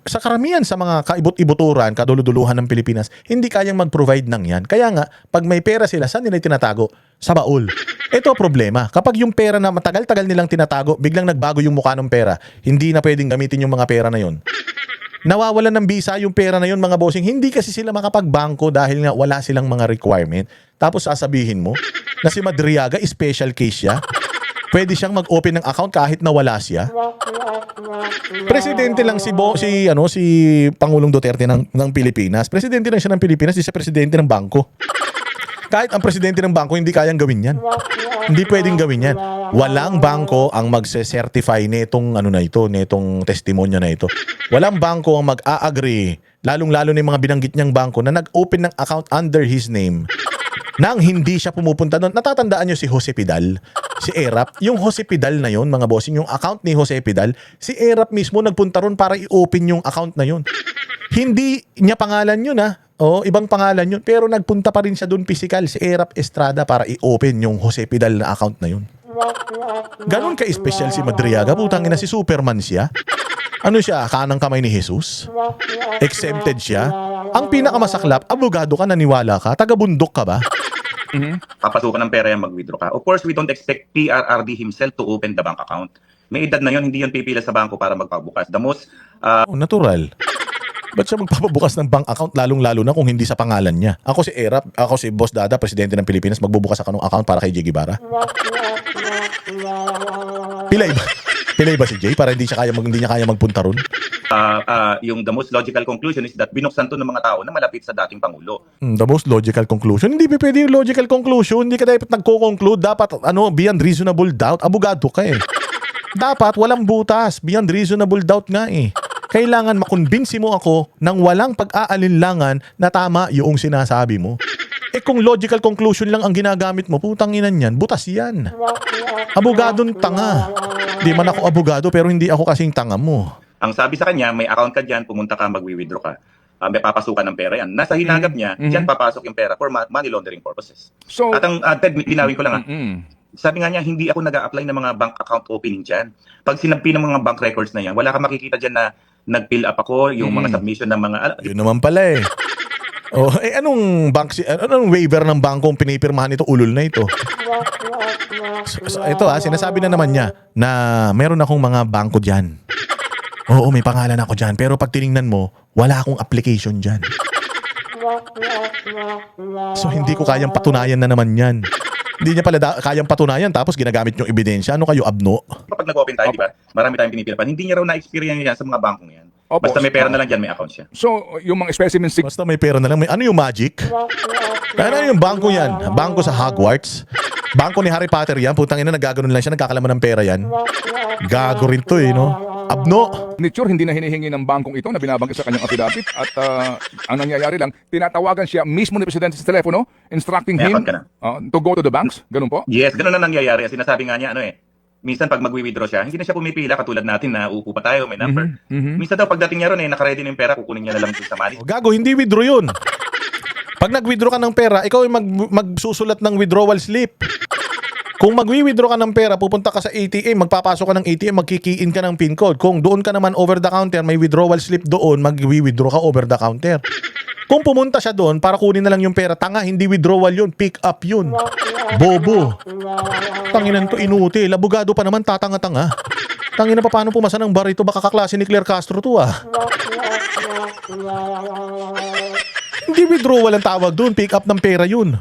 Sa karamihan sa mga kaibot-ibuturan, kaduluduluhan ng Pilipinas, hindi kayang mag-provide ng yan. Kaya nga, pag may pera sila, saan nila tinatago? Sa baul. Ito problema. Kapag yung pera na matagal-tagal nilang tinatago, biglang nagbago yung mukha ng pera, hindi na pwedeng gamitin yung mga pera na yon. Nawawalan ng visa yung pera na yun, mga bossing. Hindi kasi sila makapagbangko dahil nga wala silang mga requirement. Tapos sasabihin mo na si Madriaga, special case siya. Pwede siyang mag-open ng account kahit na wala siya. Presidente lang si Pangulong Duterte ng Pilipinas. Presidente lang siya ng Pilipinas, di siya presidente ng bangko. Kahit ang presidente ng bangko, hindi kayang gawin yan. Hindi pwedeng gawin yan. Walang bangko ang magse-certify netong netong testimonya na ito. Walang bangko ang mag-a-agree, lalong-lalo na yung mga binanggit niyang bangko na nag-open ng account under his name nang hindi siya pumupunta doon. Natatandaan niyo si Jose Pidal, si Erap. Yung Jose Pidal na yon, mga bossing, yung account ni Jose Pidal, si Erap mismo nagpunta ron para i-open yung account na yon. Hindi niya pangalan yun ibang pangalan yun. Pero nagpunta pa rin siya doon physical, si Erap Estrada, para i-open yung Jose Pidal na account na yun. Ganon ka-special si Madriaga. Putang ina, si Superman siya. Ano siya, kanang kamay ni Jesus? Exempted siya? Ang pinakamasaklap, abogado ka, naniwala ka, taga-bundok ka ba? Papasukan ng pera yan, mag-withdraw ka. Of course, we don't expect PRRD himself to open the bank account. May edad na yon, hindi yun pipila sa bangko para magpabukas. The most Natural. Ba't siya magpapabukas ng bank account lalong-lalo na kung hindi sa pangalan niya? Ako si Erap, ako si Boss Dada, presidente ng Pilipinas, magbubukas ako ng account para kay Jay Guevara? Pilay ba si Jay para hindi niya kaya magpunta ron? Yung the most logical conclusion is that binuksan to ng mga tao na malapit sa dating Pangulo. The most logical conclusion? Hindi pwede yung logical conclusion. Hindi ka dapat nagko-conclude. Dapat beyond reasonable doubt. Abogado ka eh. Dapat walang butas. Beyond reasonable doubt nga eh. Kailangan makumbinsi mo ako nang walang pag-aalinlangan na tama yung sinasabi mo. Eh kung logical conclusion lang ang ginagamit mo, putang inan yan, butas yan. Abogadong tanga. Di man ako abogado pero hindi ako kasing tanga mo. Ang sabi sa kanya, may account ka dyan, pumunta ka, magwi-withdraw ka. May papasukan ng pera yan. Nasa hinagap niya, dyan papasok yung pera for money laundering purposes. So, At ang Ted, linawin ko lang sabi nga niya, hindi ako nag-a-apply ng mga bank account opening dyan. Pag sinabi ng mga bank records na yan, wala ka makikita dyan na nag-fill up ako, yung mga submission ng mga... Yun naman pala eh. Anong waiver ng bangkong pinipirmahan ito? Ulol na ito. So, ito sinasabi na naman niya na meron akong mga bangko dyan. Oo, may pangalan ako dyan. Pero pag tinignan mo, wala akong application dyan. So hindi ko kayang patunayan na naman yan. Hindi niya pala kayang patunayan tapos ginagamit yung ebidensya. Ano kayo, abno? Kapag nag-open tayo, di ba? Marami tayong pinipilipan. Hindi niya raw na-experience yan sa mga bangkong yan. Opo. Basta may pera na lang dyan, may account siya. so yung mga specimen Basta may pera na lang. Ano yung magic? Ano yung bangko yan? Bangko sa Hogwarts? Bangko ni Harry Potter yan? Putang ina, nagagano'n lang siya. Nagkakalaman ng pera yan. Gago rin to eh, no? Abno! signature, hindi na hinihingi ng bangkong ito na binabanggit sa kanyang affidavit at ang nangyayari lang, tinatawagan siya mismo ni Presidente sa telepono, instructing May him account ka na. to go to the banks. Ganun po? Yes, ganun na nangyayari. Sinasabi nga niya, minsan pag magwi-withdraw siya, hindi na siya pumipila katulad natin na uupo pa tayo, may number. Minsan daw pagdating niya ron, nakaredy na yung pera, kukunin niya na lang sa money. Gago, hindi withdraw yun. Pag nag-withdraw ka ng pera, ikaw ay magsusulat ng withdrawal slip. Kung magwi-withdraw ka ng pera, pupunta ka sa ATM, magpapasok ka ng ATM, magkikiin ka ng PIN code. Kung doon ka naman over the counter, may withdrawal slip doon, magwi-withdraw ka over the counter. Kung pumunta siya doon para kunin na lang yung pera, tanga, hindi withdrawal yun, pick up yun. Bobo. Tanginan to, inutil. Abogado pa naman, tatanga-tanga. Tanginan pa, paano pumasa ng bar ito? Baka kaklase ni Claire Castro to Hindi withdrawal ang tawag doon, pick up ng pera yun.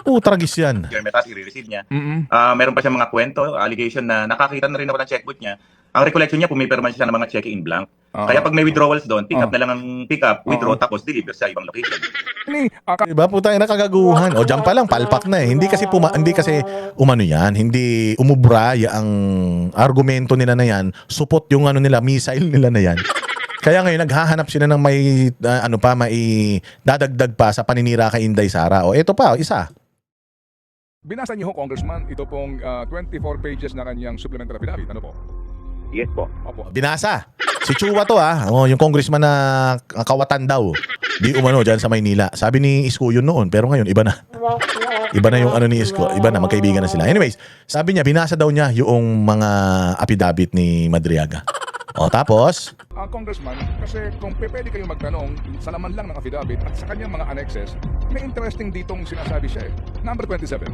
Tragis yan. Metas, i-receive niya. Meron pa siya mga kwento, allegation na nakakita na rin ako ng checkbook niya. Ang recollection niya, pumipirma siya ng mga cheque in blank. Kaya pag may withdrawals doon, pick up na lang ang pick up, withdraw, tapos deliver sa ibang location. Diba, putang ina, kagaguhan. O, dyan pa lang, palpak na eh. Hindi kasi umano yan, hindi umubra ang argumento nila na yan, support yung nila, missile nila na yan. Kaya ngayon, naghahanap sila ng may dadagdag pa sa paninira kay Inday Sara. O, eto pa, isa. Binasa niyo ho, Congressman, ito pong 24 pages na kanyang supplementary affidavit. Ano po? Yes po. Opo. Binasa. Si Chua to yung congressman na kawatan daw. Di umano dyan sa Maynila. Sabi ni Isko yun noon, pero ngayon iba na. Iba na yung ni Isko. Iba na, magkaibigan na sila. Anyways, sabi niya, binasa daw niya yung mga affidavit ni Madriaga. Tapos? Congressman, kasi kung pwede kayong magtanong sa laman lang ng affidavit at sa kanyang mga annexes, may interesting ditong sinasabi siya Number 27.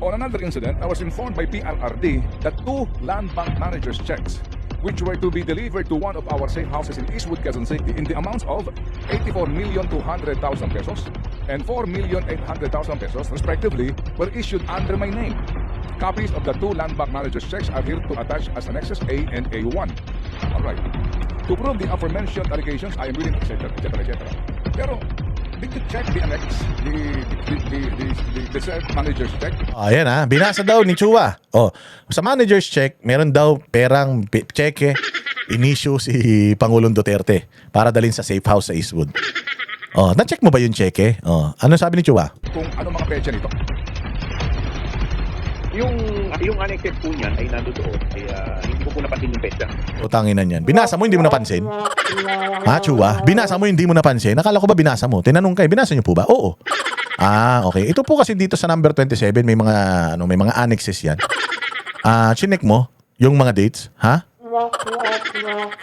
On another incident, I was informed by PRRD that 2 land bank managers' checks which were to be delivered to one of our safe houses in Eastwood, Quezon City in the amounts of 84,200,000 pesos and 4,800,000 pesos respectively were issued under my name. Copies of the 2 land bank managers' checks are here to attach as annexes A and A1. Alright. To prove the aforementioned allegations, I am willing, etc., etc., etc. Pero, did you check the annex, the said manager's check? Ayan binasa daw ni Chua. Sa manager's check, meron daw perang cheque inisyu si Pangulong Duterte para dalhin sa safe house sa Eastwood. Na-check mo ba yung cheque? Ano sabi ni Chua? Kung ano mga pecha nito? Yung annexes po niyan ay nandoon, hindi ko po napansin yung petsa. Tanginan yan. Binasa mo, hindi mo napansin? Chua? Binasa mo, hindi mo napansin? Nakala ko ba binasa mo? Tinanong kayo, binasa niyo po ba? Oo. Okay. Ito po kasi dito sa number 27, may mga annexes yan. Chinek mo yung mga dates, ha?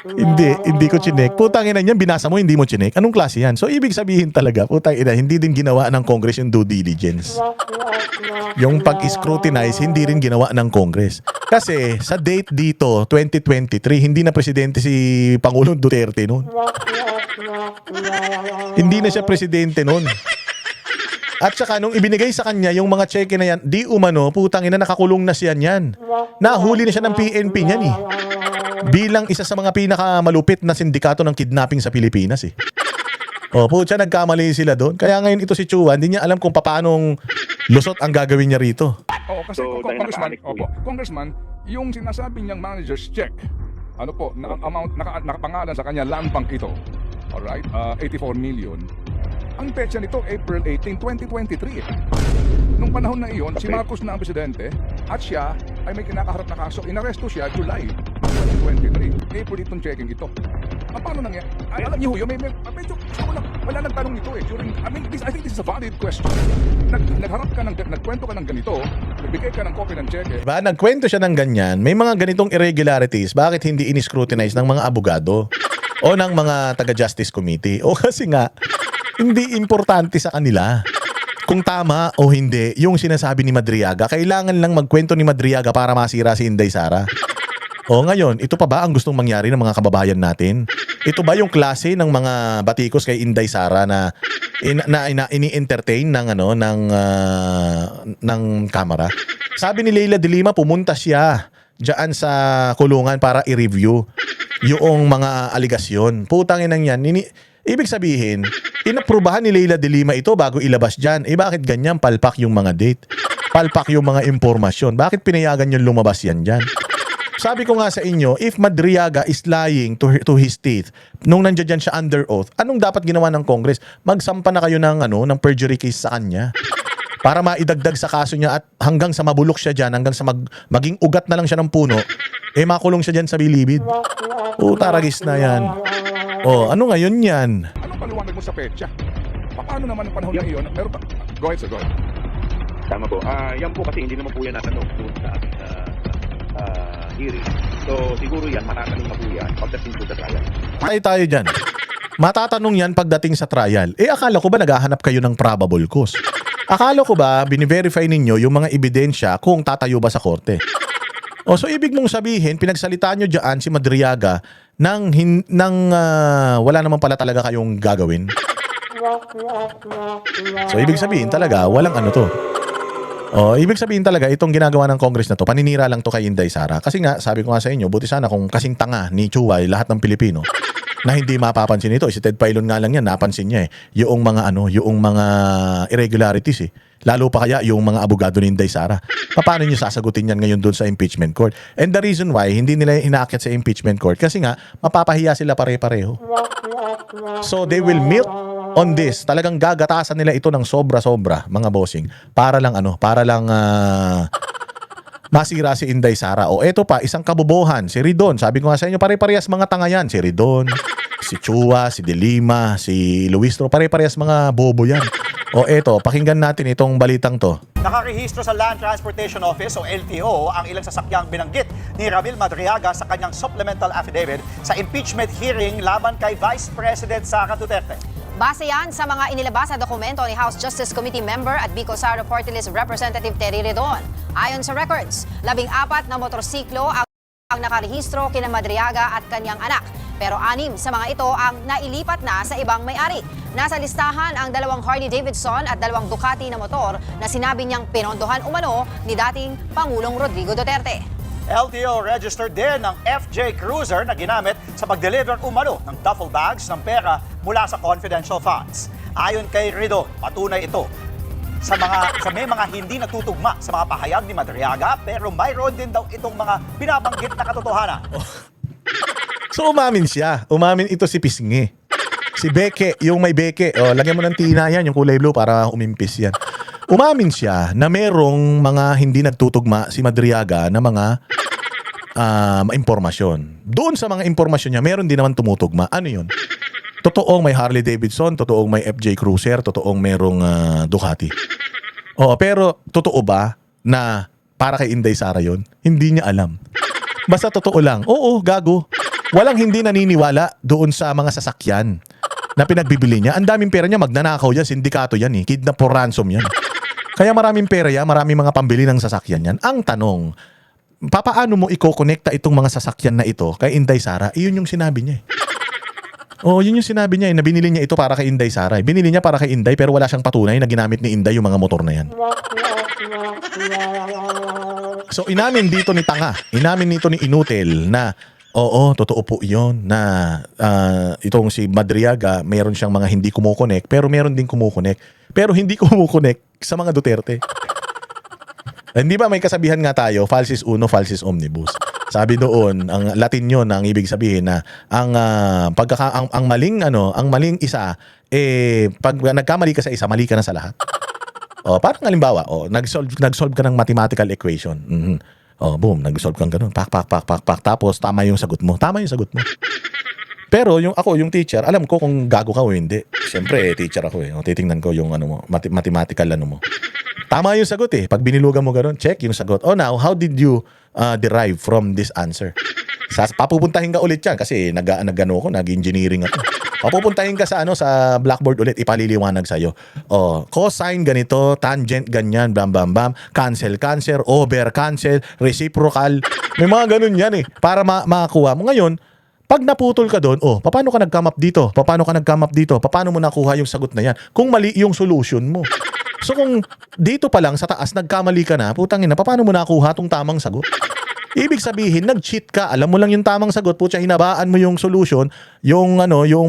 Hindi ko chinek. Putang ina niyan, binasa mo, hindi mo chinek. Anong klase yan? So, ibig sabihin talaga, putang ina, hindi din ginawa ng Congress yung due diligence. Yung pag-scrutinize, hindi rin ginawa ng Congress. Kasi, sa date dito, 2023, hindi na presidente si Pangulong Duterte noon. Hindi na siya presidente noon. At saka nung ibinigay sa kanya yung mga cheque na yan, di umano, putang ina, nakakulong na siya niyan. Nahuli na siya ng PNP niyan eh. Bilang isa sa mga pinakamalupit na sindikato ng kidnapping sa Pilipinas eh. O, putya, nagkamali sila doon. Kaya ngayon ito si Chua, hindi niya alam kung paanong lusot ang gagawin niya rito. Oo, kasi Congressman, yung sinasabi niyang manager's check, ano po, na ang amount, nakapangalan sa kanya land bank ito. Alright, 84 million. Ang petsa nito, April 18, 2023. Nung panahon na iyon, si Marcos na ang presidente at siya ay may kinakaharap na kaso. Inaresto siya July 2023. April itong checking ito. Paano nangyari? Alam niyo, medyo wala nagtanong nito eh. I think this is a valid question. Nagharap ka nagkwento ka ng ganito, nagbigay ka ng copy ng cheque. Diba? Nagkwento siya ng ganyan, may mga ganitong irregularities, bakit hindi in-scrutinize ng mga abogado o ng mga taga-justice committee? O kasi nga, hindi importante sa kanila kung tama o hindi yung sinasabi ni Madriaga. Kailangan lang magkwento ni Madriaga para masira si Inday Sara. O ngayon, ito pa ba ang gustong mangyari ng mga kababayan natin? Ito ba yung klase ng mga batikos kay Inday Sara na ini-entertain ng kamera? Sabi ni Leila de Lima, pumunta siya diyan sa kulungan para i-review yung mga aligasyon. Putang inang yan. Ibig sabihin, inaprubahan ni Leila de Lima ito bago ilabas dyan. Bakit ganyan? Palpak yung mga date. Palpak yung mga impormasyon. Bakit pinayagan yung lumabas yan dyan? Sabi ko nga sa inyo, if Madriaga is lying to his teeth, nung nandiyan dyan siya under oath, anong dapat ginawa ng Congress? Magsampa na kayo ng perjury case sa kanya. Para maidagdag sa kaso niya at hanggang sa mabulok siya dyan, hanggang sa maging ugat na lang siya ng puno, makulong siya dyan sa bilibid. Taragis na yan. Ano ngayon yan? Anong paliwanag mo sa petsa? Paano naman ang panahon na iyon? Meron pa? Go ahead, sir. Go ahead. Tama po. Yan po kasi hindi naman po yan natanong doon sa ating hearing. So siguro yan, matatanong na po yan pagdating po sa trial. Tayo dyan. Matatanong yan pagdating sa trial. Akala ko ba naghahanap kayo ng probable cause? Akala ko ba bini-verify ninyo yung mga ebidensya kung tatayo ba sa korte? So ibig mong sabihin, pinagsalitaan nyo dyan si Madriaga nang wala naman pala talaga kayong gagawin. So ibig sabihin talaga, walang to. Ibig sabihin talaga, itong ginagawa ng Congress na to, paninira lang to kay Inday Sara. Kasi nga, sabi ko nga sa inyo, buti sana kung kasing tanga ni Chuway, lahat ng Pilipino, na hindi mapapansin ito. Si Ted Pailon nga lang yan, napansin niya yung mga irregularities Lalo pa kaya yung mga abogado ni Inday Sara. Paano niyo sasagutin yan ngayon doon sa impeachment court? And the reason why hindi nila inaakyat sa impeachment court kasi nga mapapahiya sila pare-pareho. So they will milk on this. Talagang gagatasan nila ito ng sobra-sobra, mga bossing, para lang masira si Inday Sara. Eto pa, isang kabobohan, si Ridon. Sabi ko nga sa inyo, pare-parehas mga tanga yan. Si Ridon, si Chua, si De Lima, si Luistro, pare-parehas mga bobo yan. Eto, pakinggan natin itong balitang to. Nakarehistro sa Land Transportation Office o LTO ang ilang sasakyang binanggit ni Ramil Madriaga sa kanyang supplemental affidavit sa impeachment hearing laban kay Vice President Sara Duterte. Base yan sa mga inilabas na dokumento ni House Justice Committee member at Bicol Sara Party List Representative Terry Redon. Ayon sa records, 14 na motorsiklo ang nakarehistro kina Madriaga at kanyang anak. Pero 6 sa mga ito ang nailipat na sa ibang may-ari. Nasa listahan ang 2 Harley Davidson at 2 Ducati na motor na sinabi niyang pinondohan umano ni dating Pangulong Rodrigo Duterte. LTO registered din ng FJ Cruiser na ginamit sa pag-deliver umano ng duffel bags ng pera mula sa confidential funds. Ayon kay Ridon, patunay ito sa may mga hindi natutugma sa mga pahayag ni Madriaga, pero mayroon din daw itong mga binabanggit na katotohanan. So umamin siya. Umamin ito si Pisngi. Si Beke, yung may Beke. Lagyan mo ng tina yan, yung kulay blue para umimpis yan. Umamin siya na merong mga hindi nagtutugma si Madriaga na mga impormasyon. Doon sa mga impormasyon niya, meron din naman tumutugma. Ano yun? Totoong may Harley Davidson, totoong may FJ Cruiser, totoong merong Ducati. Pero totoo ba na para kay Inday Sara yun? Hindi niya alam. Basta totoo lang. Oo, gago. Walang hindi naniniwala doon sa mga sasakyan na pinagbibili niya. Ang daming pera niya, magnanakaw yan, sindikato yan eh. Kidnap for ransom yan. Kaya maraming pera yan, maraming mga pambili ng sasakyan yan. Ang tanong, papaano mo iko-connecta itong mga sasakyan na ito kay Inday Sara? Iyon yung sinabi niya eh. Oh, yun yung sinabi niya eh, na binili niya ito para kay Inday Sara. Binili niya para kay Inday pero wala siyang patunay na ginamit ni Inday yung mga motor na yan. So inamin dito ni Tanga, inamin nito ni Inutil na oo, totoo po yun na itong si Madriaga, mayroon siyang mga hindi kumukonek pero meron din kumukonek. Pero hindi kumukonek sa mga Duterte. Hindi ba may kasabihan nga tayo, falsis uno, falsis omnibus. Sabi doon, ang Latin yun, ang ibig sabihin na ang maling isa pag nagkamali ka sa isa, mali ka na sa lahat. Parang halimbawa, nag-solve ka ng mathematical equation. Boom, nag-solve kang ganun. Pak. Tapos tama yung sagot mo. Pero yung teacher, alam ko kung gago ka o hindi. Siyempre, teacher ako eh. Titingnan ko yung mathematical mo. Tama yung sagot eh. Pag binilugan mo gano'n, check yung sagot. Oh, now, how did you derive from this answer? Papupuntahin ka ulit yan kasi nag-engineering ako. Papupuntahin ka sa blackboard ulit, ipaliliwanag sa'yo. Cosine ganito, tangent ganyan, bam, cancel, over, cancel, reciprocal. May mga ganun yan eh. Para makakuha mo. Ngayon, pag naputol ka doon, paano ka nag-come up dito? Paano mo nakuha yung sagot na yan? Kung mali yung solution mo. So kung dito pa lang sa taas nagkamali ka na, putang ina, paano mo nakuha tong tamang sagot? Ibig sabihin, nag-cheat ka. Alam mo lang yung tamang sagot, putya, hinabaan mo yung solution, yung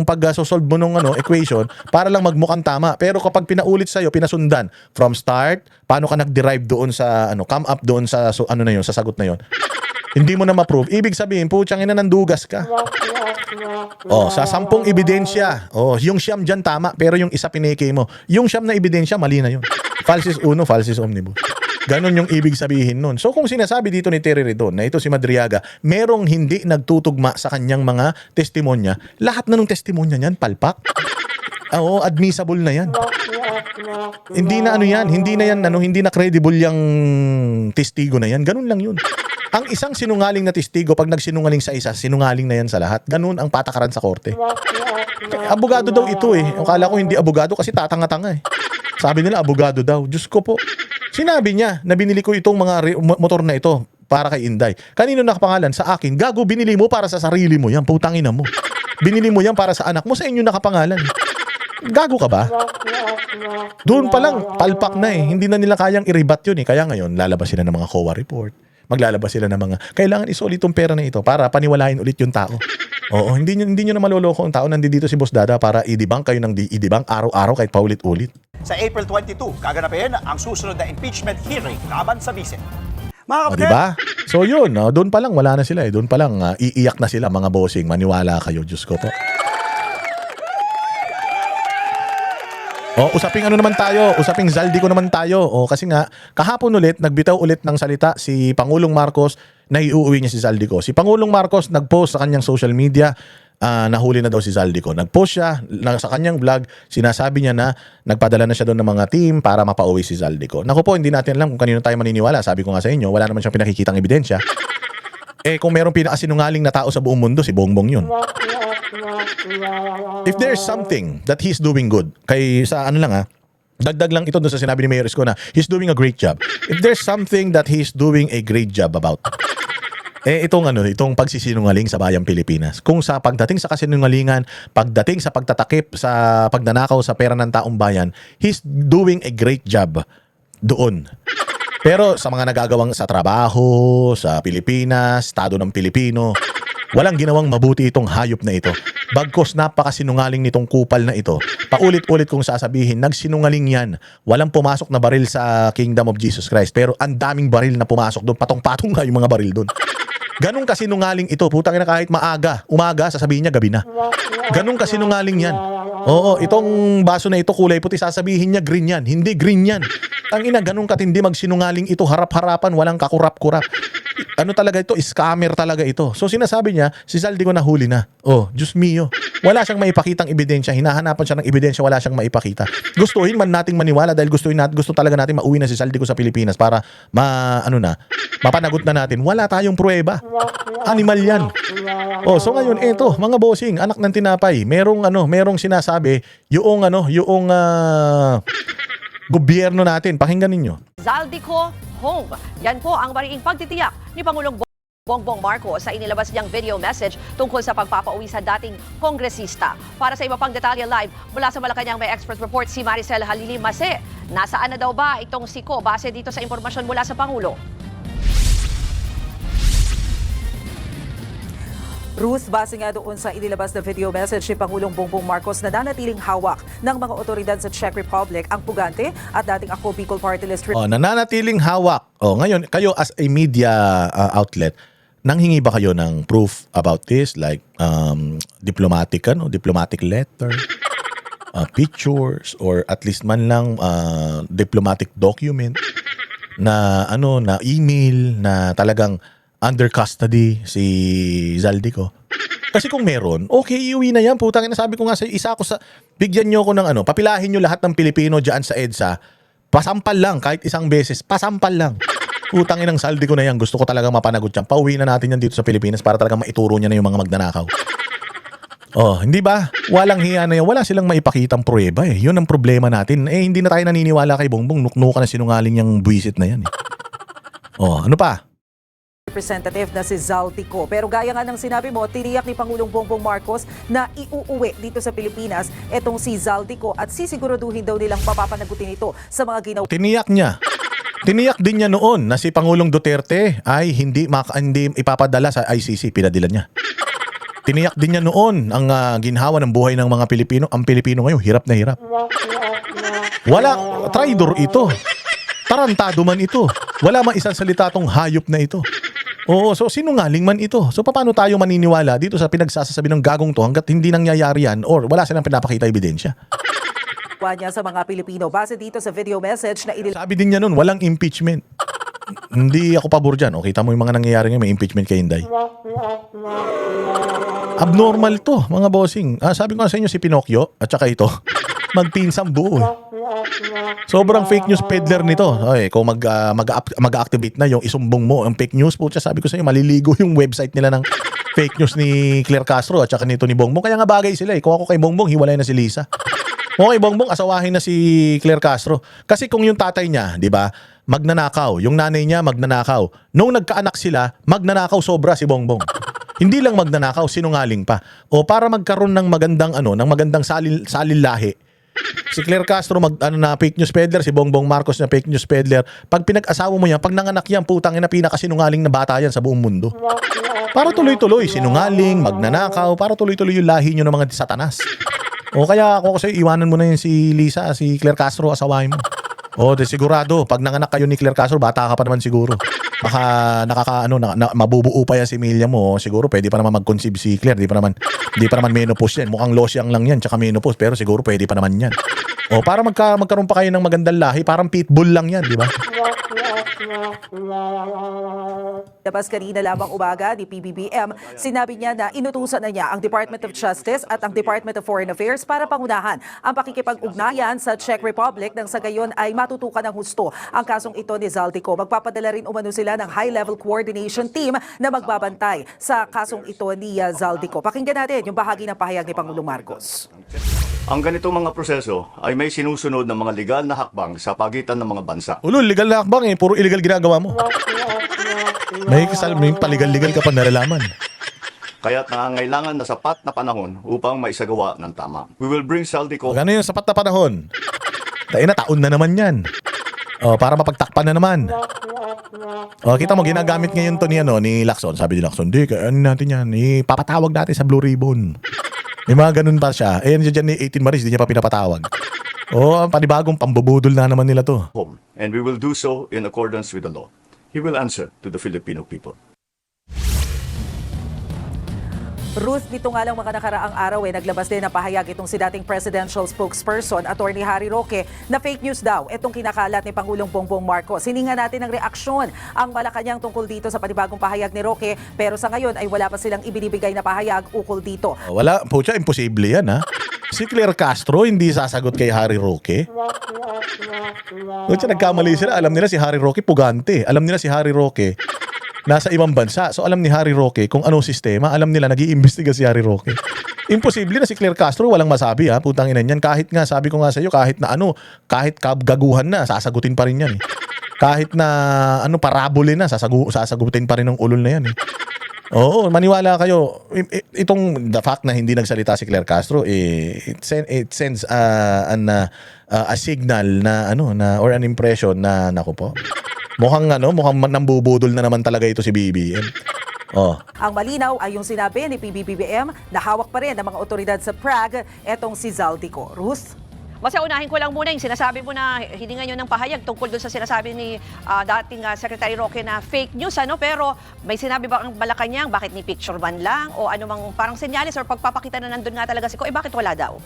pag-solve mo ng equation para lang magmukhang tama. Pero kapag pinaulit sa'yo, pinasundan from start, paano ka nag-derive doon sa come up doon sa sa sagot na yon. Hindi mo na ma-prove. Ibig sabihin, putyang ina, nandugas ka. Sa 10 ebidensya, yung siyam dyan tama, pero yung isa pineke mo. Yung siyam na ebidensya, mali na yun. Falsis uno, falsis omnibus. Ganon yung ibig sabihin nun. So kung sinasabi dito ni Terry Redon na ito si Madriaga, merong hindi nagtutugma sa kanyang mga testimonya, lahat na ng testimonya niyan, palpak. Admissible na yan. Hindi na hindi na credible yung testigo na yan. Ganun lang yun. Ang isang sinungaling na testigo, pag nagsinungaling sa isa, sinungaling na yan sa lahat. Ganun ang patakaran sa korte. Abogado daw ito eh. Akala ko hindi abogado kasi tatanga-tanga eh. Sabi nila abogado daw. Diyos ko po. Sinabi niya na binili ko itong mga motor na ito para kay Inday. Kanino nakapangalan? Sa akin. Gago, binili mo para sa sarili mo yan. Putangina mo. Binili mo yan para sa anak mo. Sa inyo nakapangalan. Gago ka ba? Doon pa lang, palpak na eh. Hindi na nila kayang i-rebat yun eh. Kaya ngayon, lalabas sila ng mga COA report. Maglalabas sila ng mga, kailangan isulit itong pera na ito para paniwalain ulit yung tao. Hindi nyo na maloloko ang tao. Nandito si Boss Dada para i-debunk kayo ng i-debunk araw-araw kahit paulit-ulit. Sa April 22, gaganapin ang susunod na impeachment hearing laban sa Vice. Mga kapatid, diba? So yun, doon pa lang wala na sila eh. Doon pa lang iiyak na sila mga bossing. Maniwala kayo, Diyos ko po. Usaping naman tayo, usaping Zaldico naman tayo. Kasi nga, kahapon ulit, nagbitaw ulit ng salita si Pangulong Marcos na iuuwi niya si Zaldico. Si Pangulong Marcos nagpost sa kanyang social media, nahuli na daw si Zaldico. Nagpost siya sa kanyang vlog, sinasabi niya na nagpadala na siya doon ng mga team para mapauwi si Zaldico. Naku po, hindi natin alam kung kanino tayo maniniwala. Sabi ko nga sa inyo, wala naman siyang pinakikitang ebidensya. Kung mayroong pinakasinungaling na tao sa buong mundo, si Bongbong yun. If there's something that he's doing good, dagdag lang ito doon sa sinabi ni Mayor Isko na he's doing a great job. If there's something that he's doing a great job about, itong pagsisinungaling sa bayang Pilipinas. Kung sa pagdating sa kasinungalingan, pagdating sa pagtatakip, sa pagnanakaw sa pera ng taong bayan, he's doing a great job doon. Pero sa mga nagagawang sa trabaho, sa Pilipinas, Estado ng Pilipino, walang ginawang mabuti itong hayop na ito. Bagkos napakasinungaling nitong kupal na ito. Paulit-ulit kong sasabihin, nagsinungaling yan. Walang pumasok na baril sa Kingdom of Jesus Christ. Pero ang daming baril na pumasok doon. Patong-patong nga yung mga baril doon. Ganun kasinungaling ito. Putang ina, kahit umaga, sasabihin niya gabi na. Ganun kasinungaling yan. Itong baso na ito kulay puti, sasabihin niya green yan. Hindi green yan. Ang ina, ganun katindi magsinungaling ito, harap-harapan, walang kakurap-kurap. ano talaga ito, scammer talaga ito. So sinasabi niya, si Zaldico nahuli na. Oh, Diyos mio. Wala siyang maipakitang ebidensya. Hinahanapan siya ng ebidensya, wala siyang maipakita. Gustuhin man nating maniwala dahil gusto talaga natin mauwi na si Zaldico sa Pilipinas para mapanagot na natin. Wala tayong pruweba. Animal yan. Oh, so ngayon ito, mga bossing, anak ng tinapay, merong sinasabi yung gobyerno natin. Pakinggan ninyo. Zaldico Home. Yan po ang mariing pagtitiyak ni Pangulong Bongbong Marcos sa inilabas niyang video message tungkol sa pagpapauwi sa dating kongresista. Para sa iba pang detalye live, mula sa Malacanang may expert report si Maricel Halili Mase. Nasaan na daw ba itong siko base dito sa impormasyon mula sa Pangulo? Ruth, base nga doon sa inilabas na video message ni Pangulong Bongbong Marcos na nanatiling hawak ng mga otoridad sa Czech Republic ang pugante at dating Ako Bicol Party List. Nananatiling hawak. Ngayon, kayo as a media outlet, nanghingi ba kayo ng proof about this? Like diplomatic letter, pictures, or at least man lang diplomatic document na na email na talagang under custody si Zaldico. Kasi kung meron, okay, iuwi na yan. Putang ina, sabi ko nga sa bigyan nyo ako ng papilahin nyo lahat ng Pilipino dyan sa EDSA. Pasampal lang, kahit isang beses, pasampal lang. Putang inang Zaldico na yan. Gusto ko talaga mapanagot yan. Pauwi na natin yan dito sa Pilipinas para talagang maituro niya na yung mga magnanakaw. Oh, hindi ba? Walang hiya na yan. Wala silang maipakitang pruweba eh. Yun ang problema natin. Hindi na tayo naniniwala kay Bongbong. Nuknukan na sinungaling yung buwisit na yan eh. Oh, ano pa? Representative na si Zaldico. Pero gaya nga ng sinabi mo, tiniyak ni Pangulong Bongbong Marcos na iuuwi dito sa Pilipinas etong si Zaldico at sisiguraduhin daw nilang papapanagutin ito sa mga ginawa. Tiniyak niya. Tiniyak din niya noon na si Pangulong Duterte ay hindi ipapadala sa ICC. Pinadala niya. Tiniyak din niya noon ang ginhawa ng buhay ng mga Pilipino. Ang Pilipino ngayon, hirap na hirap. Wala, traidor ito. Tarantado man ito. Wala mang isang salita tong hayop na ito. Oo, so sinungaling man ito. So paano tayo maniniwala dito sa pinagsasasabi ng gagong to hanggat hindi nangyayari yan or wala silang pinapakita ebidensya? Niya sa mga Pilipino base dito sa video message na Sabi din niya nun, walang impeachment. Hindi ako pabor dyan. O, kita mo yung mga nangyayari ngayon, may impeachment kay Inday. Abnormal to, mga bossing. Sabi ko nga sa inyo, si Pinocchio at saka ito, magpinsang buo. Sobrang fake news peddler nito. Ay, kung mag-activate na yung isumbong mo, ang fake news po, sabi ko sa inyo, maliligo yung website nila ng fake news ni Claire Castro at saka nito ni Bongbong. Kaya nga bagay sila eh. Kung ako kay Bongbong, hiwalay na si Lisa. Okay, Bongbong, asawahin na si Claire Castro. Kasi kung yung tatay niya, di ba, magnanakaw, yung nanay niya magnanakaw. Nung nagkaanak sila, magnanakaw sobra si Bongbong. Hindi lang magnanakaw, sinungaling pa. O para magkaroon ng magandang salil lahi. Si Claire Castro na fake news peddler, si Bongbong Marcos na fake news peddler. Pag pinag-asawa mo yan, pag nanganak yan, putang ina, pinakasinungaling na bata yan sa buong mundo. Para tuloy-tuloy, sinungaling, magnanakaw, para tuloy-tuloy yung lahi nyo ng mga satanas. O kaya ako kasi iwanan mo na yun si Lisa, si Claire Castro, asawahin mo. O de sigurado, pag nanganak kayo ni Claire Castro, bata ka pa naman siguro. Baka mabubuo pa yan si Emilia mo, siguro pwede pa naman mag-conceive si Claire, di pa naman menopause yan. Mukhang losyang lang yan, tsaka menopause, pero siguro pwede pa naman yan. O para magkaroon pa kayo ng magandang lahi, parang pitbull lang yan, di ba? Labas kanina lamang umaga ni PBBM, sinabi niya na inutusan na niya ang Department of Justice at ang Department of Foreign Affairs para pangunahan ang pakikipag-ugnayan sa Czech Republic nang sa gayon ay matutukan ng husto ang kasong ito ni Zaldico. Magpapadala rin umano sila ng high-level coordination team na magbabantay sa kasong ito ni Zaldico. Pakinggan natin yung bahagi ng pahayag ni Pangulong Marcos. Ang ganitong mga proseso ay may sinusunod ng mga legal na hakbang sa pagitan ng mga bansa. Ulul, legal na hakbang eh. Puro illegal ginagawa mo. May paligal-legal ka pa nalalaman. Kaya't nangangailangan na sapat na panahon upang maisagawa ng tama. We will bring Zaldico... Ano yung sapat na panahon? Taon na naman yan. Para mapagtakpan na naman. Kita mo, ginagamit ngayon to ni Lacson. Sabi ni Lacson, di, ano natin yan? Ipapatawag natin sa Blue Ribbon. May mga ganun pa siya. Nandiyan ni 18 Maris, di niya pa pinapatawag. Panibagong pambubudol na naman nila to. And we will do so in accordance with the law. He will answer to the Filipino people. Ruth, dito nga lang mga nakaraang araw naglabas din ng pahayag itong si dating presidential spokesperson, Attorney Harry Roque, na fake news daw itong kinakalat ni Pangulong Bongbong Marcos. Hininga natin ng reaksyon ang Malacanang tungkol dito sa panibagong pahayag ni Roque, pero sa ngayon ay wala pa silang ibinibigay na pahayag ukol dito. Wala, pucha, imposible yan ha. Si Claire Castro hindi sasagot kay Harry Roque. Pucha, nagkamali sila. Alam nila si Harry Roque pugante. Alam nila si Harry Roque nasa ibang bansa. So alam ni Harry Roque kung anong sistema. Alam nila nag-iimbestiga si Harry Roque. Imposible na si Claire Castro walang masabi ha. Putang ina niyan. Kahit nga, sabi ko nga sa iyo, kahit na kahit gaguhan na, sasagutin pa rin yan eh. Kahit na parabole na, sasagutin pa rin ng ulol na yan eh. Oo, maniwala kayo. Itong the fact na hindi nagsalita si Claire Castro, it sends a signal na or an impression na naku po. Mukhang nambubudol na naman talaga ito si BBM. Oh. Ang malinaw ay yung sinabi ni PBBM na hawak pa rin ng mga otoridad sa Prague etong si Zaldico. Ruth? Basta unahin ko lang muna yung sinasabi mo na hiningan nyo ng pahayag tungkol doon sa sinasabi ni dating Secretary Roque na fake news, pero may sinabi ba ang Malacanang, bakit ni picture man lang o anumang parang senyales or pagpapakita na nandun nga talaga si Ko, bakit wala daw?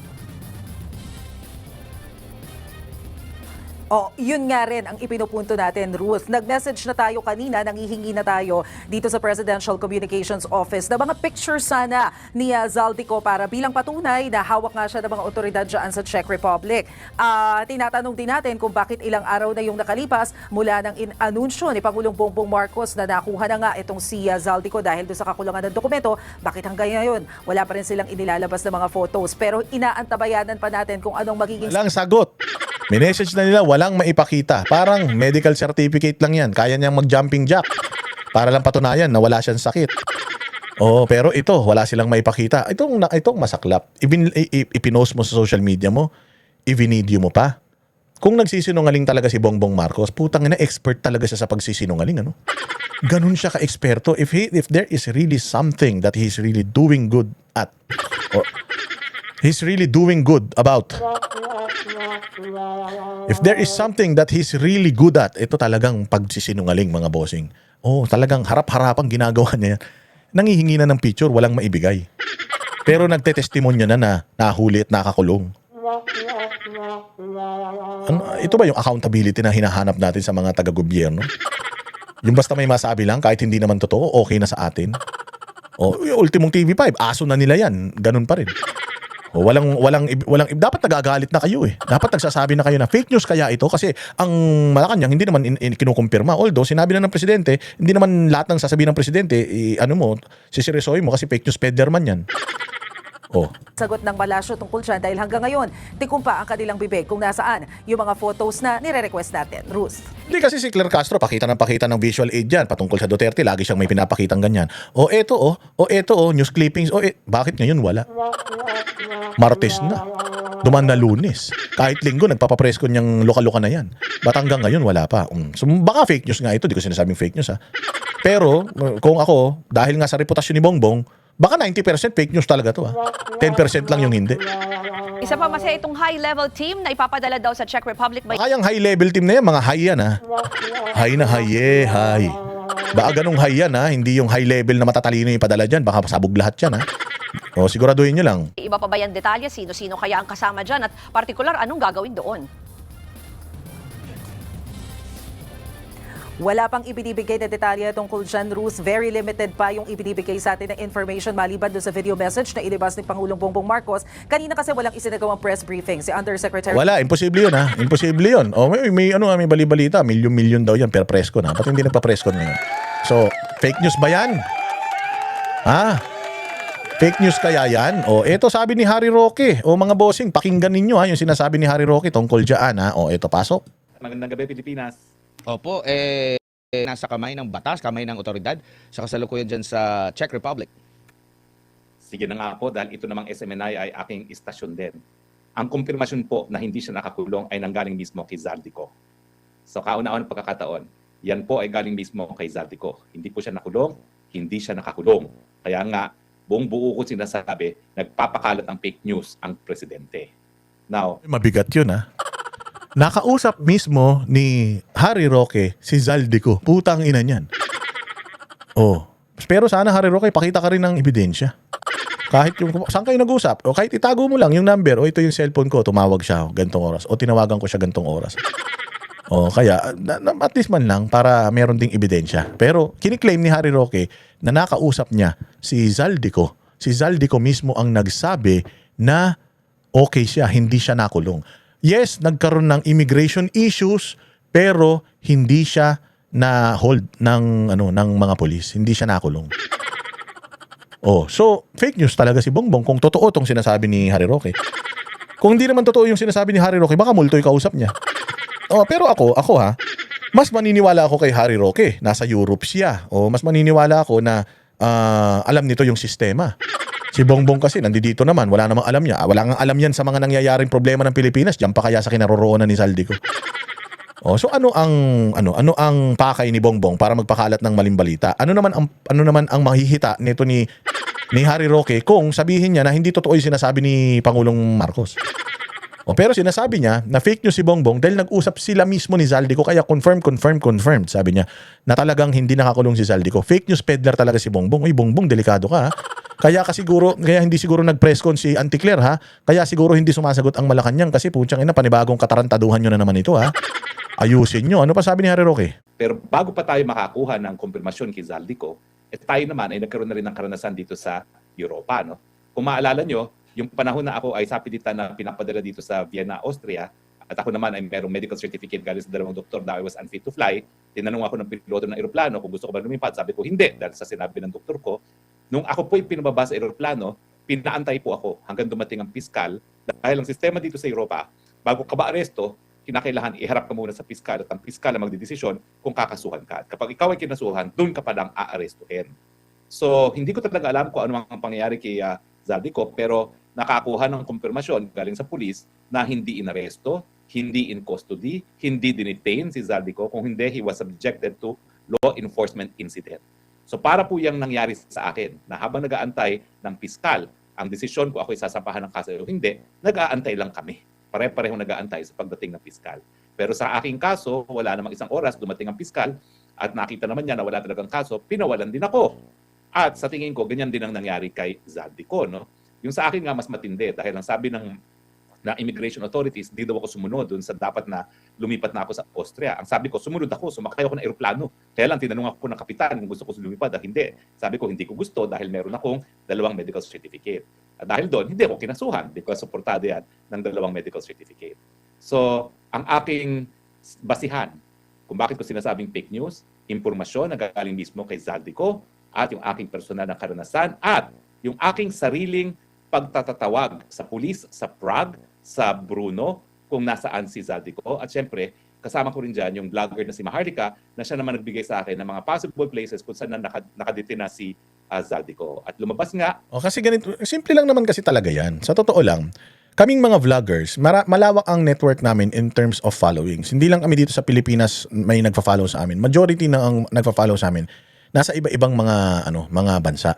Yun nga rin ang ipinupunto natin, Ruth. Nag-message na tayo kanina, nangihingi na tayo dito sa Presidential Communications Office na mga picture sana ni Zaldico para bilang patunay na hawak nga siya ng mga otoridad dyan sa Czech Republic. Tinatanong din natin kung bakit ilang araw na yung nakalipas mula ng anunsyo ni Pangulong Bongbong Marcos na nakuha na nga itong si Zaldico dahil doon sa kakulangan ng dokumento, bakit hanggang ngayon wala pa rin silang inilalabas na mga photos. Pero inaantabayanan pa natin kung anong magiging... Walang sagot. May message na nila, walang maipakita. Parang medical certificate lang yan. Kaya niyang mag-jumping jack para lang patunayan na wala siyang sakit. Pero ito, wala silang maipakita. Itong masaklap. Ipinost mo sa social media mo, i-video mo pa. Kung nagsisinungaling talaga si Bongbong Marcos, putang ina, expert talaga siya sa pagsisinungaling. Ganun siya ka-eksperto. If there is really something that he's really doing good at, or he's really doing good about, if there is something that he's really good at, ito talagang pagsisinungaling, mga bossing. Talagang harap-harapang ginagawa niya yan. Nangihingi na ng picture, walang maibigay. Pero nagtetestimonya na nahuli at nakakulong. Ito ba yung accountability na hinahanap natin sa mga taga-gobyerno? Yung basta may masabi lang, kahit hindi naman totoo, okay na sa atin. Ultimong TV5, aso na nila yan. Ganun pa rin. Walang dapat nagagalit na kayo eh. Dapat nagsasabi na kayo na fake news kaya ito kasi ang Malacanang hindi naman kinukumpirma. Although sinabi na ng presidente, hindi naman lahat ng sasabihin ng presidente siseryosohin mo kasi fake news Spiderman yan. Sagot ng Malasio tungkol dyan dahil hanggang ngayon, tikumpa ang kanilang bibig kung nasaan yung mga photos na nire-request natin. Ruth? Hindi kasi si Claire Castro, pakita ng visual aid yan. Patungkol sa Duterte, lagi siyang may pinapakitang ganyan. Eto, news clippings. Bakit ngayon wala? Martes na. Duman na Lunes. Kahit Linggo, nagpapapresko niyang loka-loka na yan. Ba't hanggang ngayon wala pa? So baka fake news nga ito. Di ko sinasabing fake news ha. Pero kung ako, dahil nga sa reputasyon ni Bongbong, baka 90% fake news talaga to 10% lang yung hindi. Isa pa masaya itong high-level team na ipapadala daw sa Czech Republic. Baka yung high-level team na yan, mga high yan ha. High na high. Baka ganung high yan ha. Hindi yung high-level na matatalino yung ipadala dyan. Baka pasabog lahat yan ha. Siguraduhin nyo lang. Iba pa ba yan detalye? Sino-sino kaya ang kasama dyan? At partikular, anong gagawin doon? Wala pang ibinibigay na detalye tungkol dyan, Ruth. Very limited pa yung ibinibigay sa atin ng information maliban doon sa video message na ilibas ni Pangulong Bongbong Marcos. Kanina kasi walang isinagawang press briefing si Undersecretary. Wala, imposible yun ha. Imposible yun. May bali-balita. Milyon daw yan per press con ha. Ba't hindi nagpa-press con ngayon? So, fake news ba yan? Fake news kaya yan? Eto sabi ni Harry Roque. Mga bossing, pakinggan ninyo ha yung sinasabi ni Harry Roque tungkol dyan ha. Eto, pasok. Magandang gabi, Pilipinas. Opo, nasa kamay ng batas, kamay ng otoridad sa kasalukuyan dyan sa Czech Republic. Sige na nga po, dahil ito namang SMNI ay aking istasyon din. Ang kumpirmasyon po na hindi siya nakakulong ay nanggaling mismo kay Zaldico. So kauna-unang pagkakataon, yan po ay galing mismo kay Zaldico. Hindi po siya nakulong, hindi siya nakakulong. Kaya nga, buong buo ko sinasabi, nagpapakalat ng fake news ang presidente. Now, mabigat yun ha. Nakausap mismo ni Harry Roque si Zaldico. Putang ina niyan. Pero sana Harry Roque, pakita ka rin ng ebidensya. Kahit yung, saan kayo nag-usap? O kahit itago mo lang yung number, o ito yung cellphone ko, tumawag siya gantong oras, o tinawagan ko siya gantong oras. O kaya, at least man lang, para meron ding ebidensya. Pero, kiniklaim ni Harry Roque na nakausap niya si Zaldico. Si Zaldico mismo ang nagsabi na okay siya, hindi siya nakulong. Yes, nagkaroon ng immigration issues, pero hindi siya na hold ng mga pulis. Hindi siya nakulong. Oh, so fake news talaga si Bongbong kung totoo tong sinasabi ni Harry Roque. Kung hindi naman totoo yung sinasabi ni Harry Roque, baka multo yung kausap niya. Oh, pero ako ha, mas maniniwala ako kay Harry Roque. Nasa Europe siya. O mas maniniwala ako na alam nito yung sistema. Si Bongbong kasi nandito naman, wala namang alam niya. Wala nang alam yan sa mga nangyayaring problema ng Pilipinas. Diyan pa kaya sa kinaroroonan ni Zaldico. Oh, so ano ang pakay ni Bongbong para magpakalat ng maling balita? Ano naman ang mahihita nito ni Harry Roque kung sabihin niya na hindi totoo yung sinasabi ni Pangulong Marcos? Oh, pero sinasabi niya na fake news si Bongbong dahil nag-usap sila mismo ni Zaldico, kaya confirmed, sabi niya na talagang hindi nakakulong si Zaldico. Fake news peddler talaga si Bongbong. Uy, Bongbong, delikado ka ha. Kaya hindi siguro nag-press con si Auntie Claire ha. Kaya siguro hindi sumasagot ang Malacanang kasi putyang ina, panibagong katarantaduhan nyo na naman ito ha. Ayusin nyo. Ano pa sabi ni Harry Roque? Pero bago pa tayo makakuha ng konfirmasyon kay Zaldico, tayo naman ay nagkaroon na rin ng karanasan dito sa Europa. No? Kung maalala nyo, yung panahon na ako ay sapilitan na pinapadala dito sa Vienna, Austria, at ako naman ay merong medical certificate galing sa dalawang doktor na I was unfit to fly, tinanong ako ng piloto ng eroplano kung gusto ko ba lumipad. Sabi ko, hindi, dahil sa sinabi ng doktor ko. Nung ako po'y pinababa sa eroplano, pinaantay po ako hanggang dumating ang piskal. Dahil ang sistema dito sa Europa, bago ka ba aresto, kinakailangan iharap ka muna sa piskal at ang piskal ang magdidesisyon kung kakasuhan ka. At kapag ikaw ay kinasuhan, doon ka pa lang aarestuhin. So, hindi ko talaga alam kung ano ang pangyayari kay Zaldico, pero nakakuha ng kumpirmasyon galing sa pulis na hindi inaresto, hindi in custody, hindi dinitain si Zaldico, kung hindi, he was subjected to law enforcement incident. So para po yung nangyari sa akin, na habang nag-aantay ng piskal, ang desisyon ko ako'y sasampahan ng kaso o hindi, nag-aantay lang kami. Pare-parehong nag-aantay sa pagdating ng piskal. Pero sa aking kaso, wala namang isang oras, dumating ang piskal, at nakita naman niya na wala talagang kaso, pinawalan din ako. At sa tingin ko, ganyan din ang nangyari kay Zaldico. No? Yung sa akin nga mas matindi, dahil ang sabi ng immigration authorities, di daw ako sumunod dun sa dapat na lumipat na ako sa Austria. Ang sabi ko, sumunod ako, sumakay ako ng eroplano. Kaya lang, tinanong ako ng kapitan kung gusto ko lumipad at hindi. Sabi ko, hindi ko gusto dahil meron akong 2 medical certificate. At dahil doon, hindi ako kinasuhan because suportado yan ng 2 medical certificate. So, ang aking basihan kung bakit ko sinasabing fake news, impormasyon na galing mismo kay Zaldico at yung aking personal na karanasan at yung aking sariling pagtatatawag sa pulis, sa Prague, sa Bruno, kung nasaan si Zaldico. At syempre, kasama ko rin dyan yung vlogger na si Maharlika na siya naman nagbigay sa akin ng mga possible places kung saan nakadetina si Zaldico. At lumabas nga. O kasi ganito, simple lang naman kasi talaga yan. Sa totoo lang, kaming mga vloggers, malawak ang network namin in terms of followings. Hindi lang kami dito sa Pilipinas may nagfa-follow sa amin. Majority na ang nagfa-follow sa amin nasa iba-ibang mga bansa.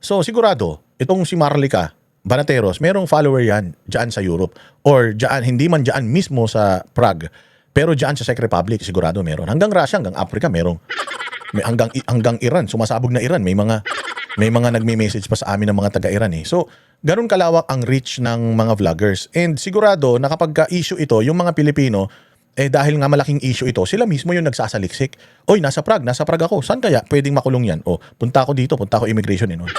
So sigurado, itong si Maharlika Banateros, merong follower yan dyan sa Europe or dyan, hindi man dyan mismo sa Prague, pero dyan sa Czech Republic sigurado meron. Hanggang Russia, hanggang Africa meron. Hanggang Iran, sumasabog na Iran, may mga nagme-message pa sa amin ng mga taga-Iran eh. So, ganun kalawak ang reach ng mga vloggers. And sigurado na kapag ka-issue ito, yung mga Pilipino, dahil nga malaking issue ito, sila mismo yung nagsasaliksik. Oy, nasa Prague ako. Saan kaya pwedeng makulong yan? O, punta ako dito, punta ako immigration eh. No?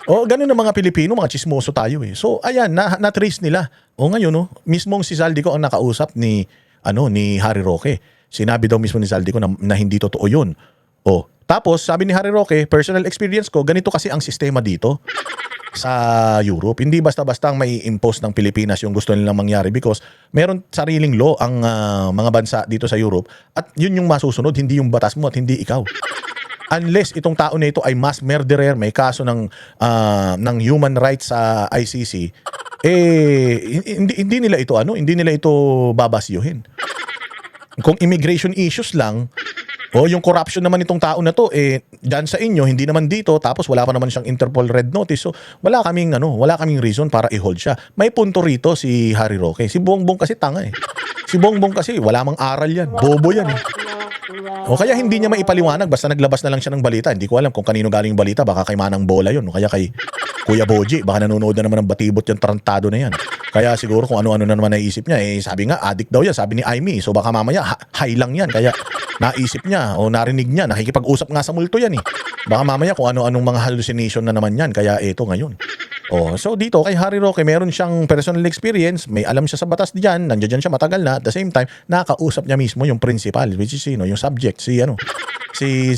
O, ganun ang mga Pilipino, mga chismoso tayo eh. So, ayan, na-trace nila. O ngayon, no, mismong si Zaldico ang nakausap ni Harry Roque. Sinabi daw mismo ni Zaldico na hindi totoo yun. O, tapos, sabi ni Harry Roque, personal experience ko, ganito kasi ang sistema dito sa Europe. Hindi basta-basta may impose ng Pilipinas yung gusto nilang mangyari because meron sariling law ang mga bansa dito sa Europe at yun yung masusunod, hindi yung batas mo at hindi ikaw. Unless itong tao na ito ay mass murderer, may kaso ng human rights sa ICC, hindi nila ito babasyuhin. Kung immigration issues lang, yung corruption naman itong tao na to, dyan sa inyo, hindi naman dito, tapos wala pa naman siyang Interpol Red Notice. So, wala kaming reason para i-hold siya. May punto rito si Harry Roque. Si Bongbong kasi tanga eh. Si Bongbong kasi wala mang aral yan. Bobo yan eh. O kaya hindi niya maipaliwanag, basta naglabas na lang siya ng balita. Hindi ko alam kung kanino galing yung balita, baka kay Manang Bola yun, o kaya kay Kuya Boji, baka nanonood na naman ng batibot yung tarantado na yan. Kaya siguro kung ano-ano na naman naisip niya, sabi nga, addict daw yan, sabi ni Aimee. So baka mamaya, high lang yan. Kaya naisip niya o narinig niya, nakikipag-usap nga sa multo yan eh. Baka mamaya kung ano-anong mga hallucination na naman yan. Kaya ito ngayon. So dito kay Harry Roque, meron siyang personal experience, may alam siya sa batas diyan, nandiyan siya matagal na, at the same time, nakakausap niya mismo yung principal, which is yung subject, si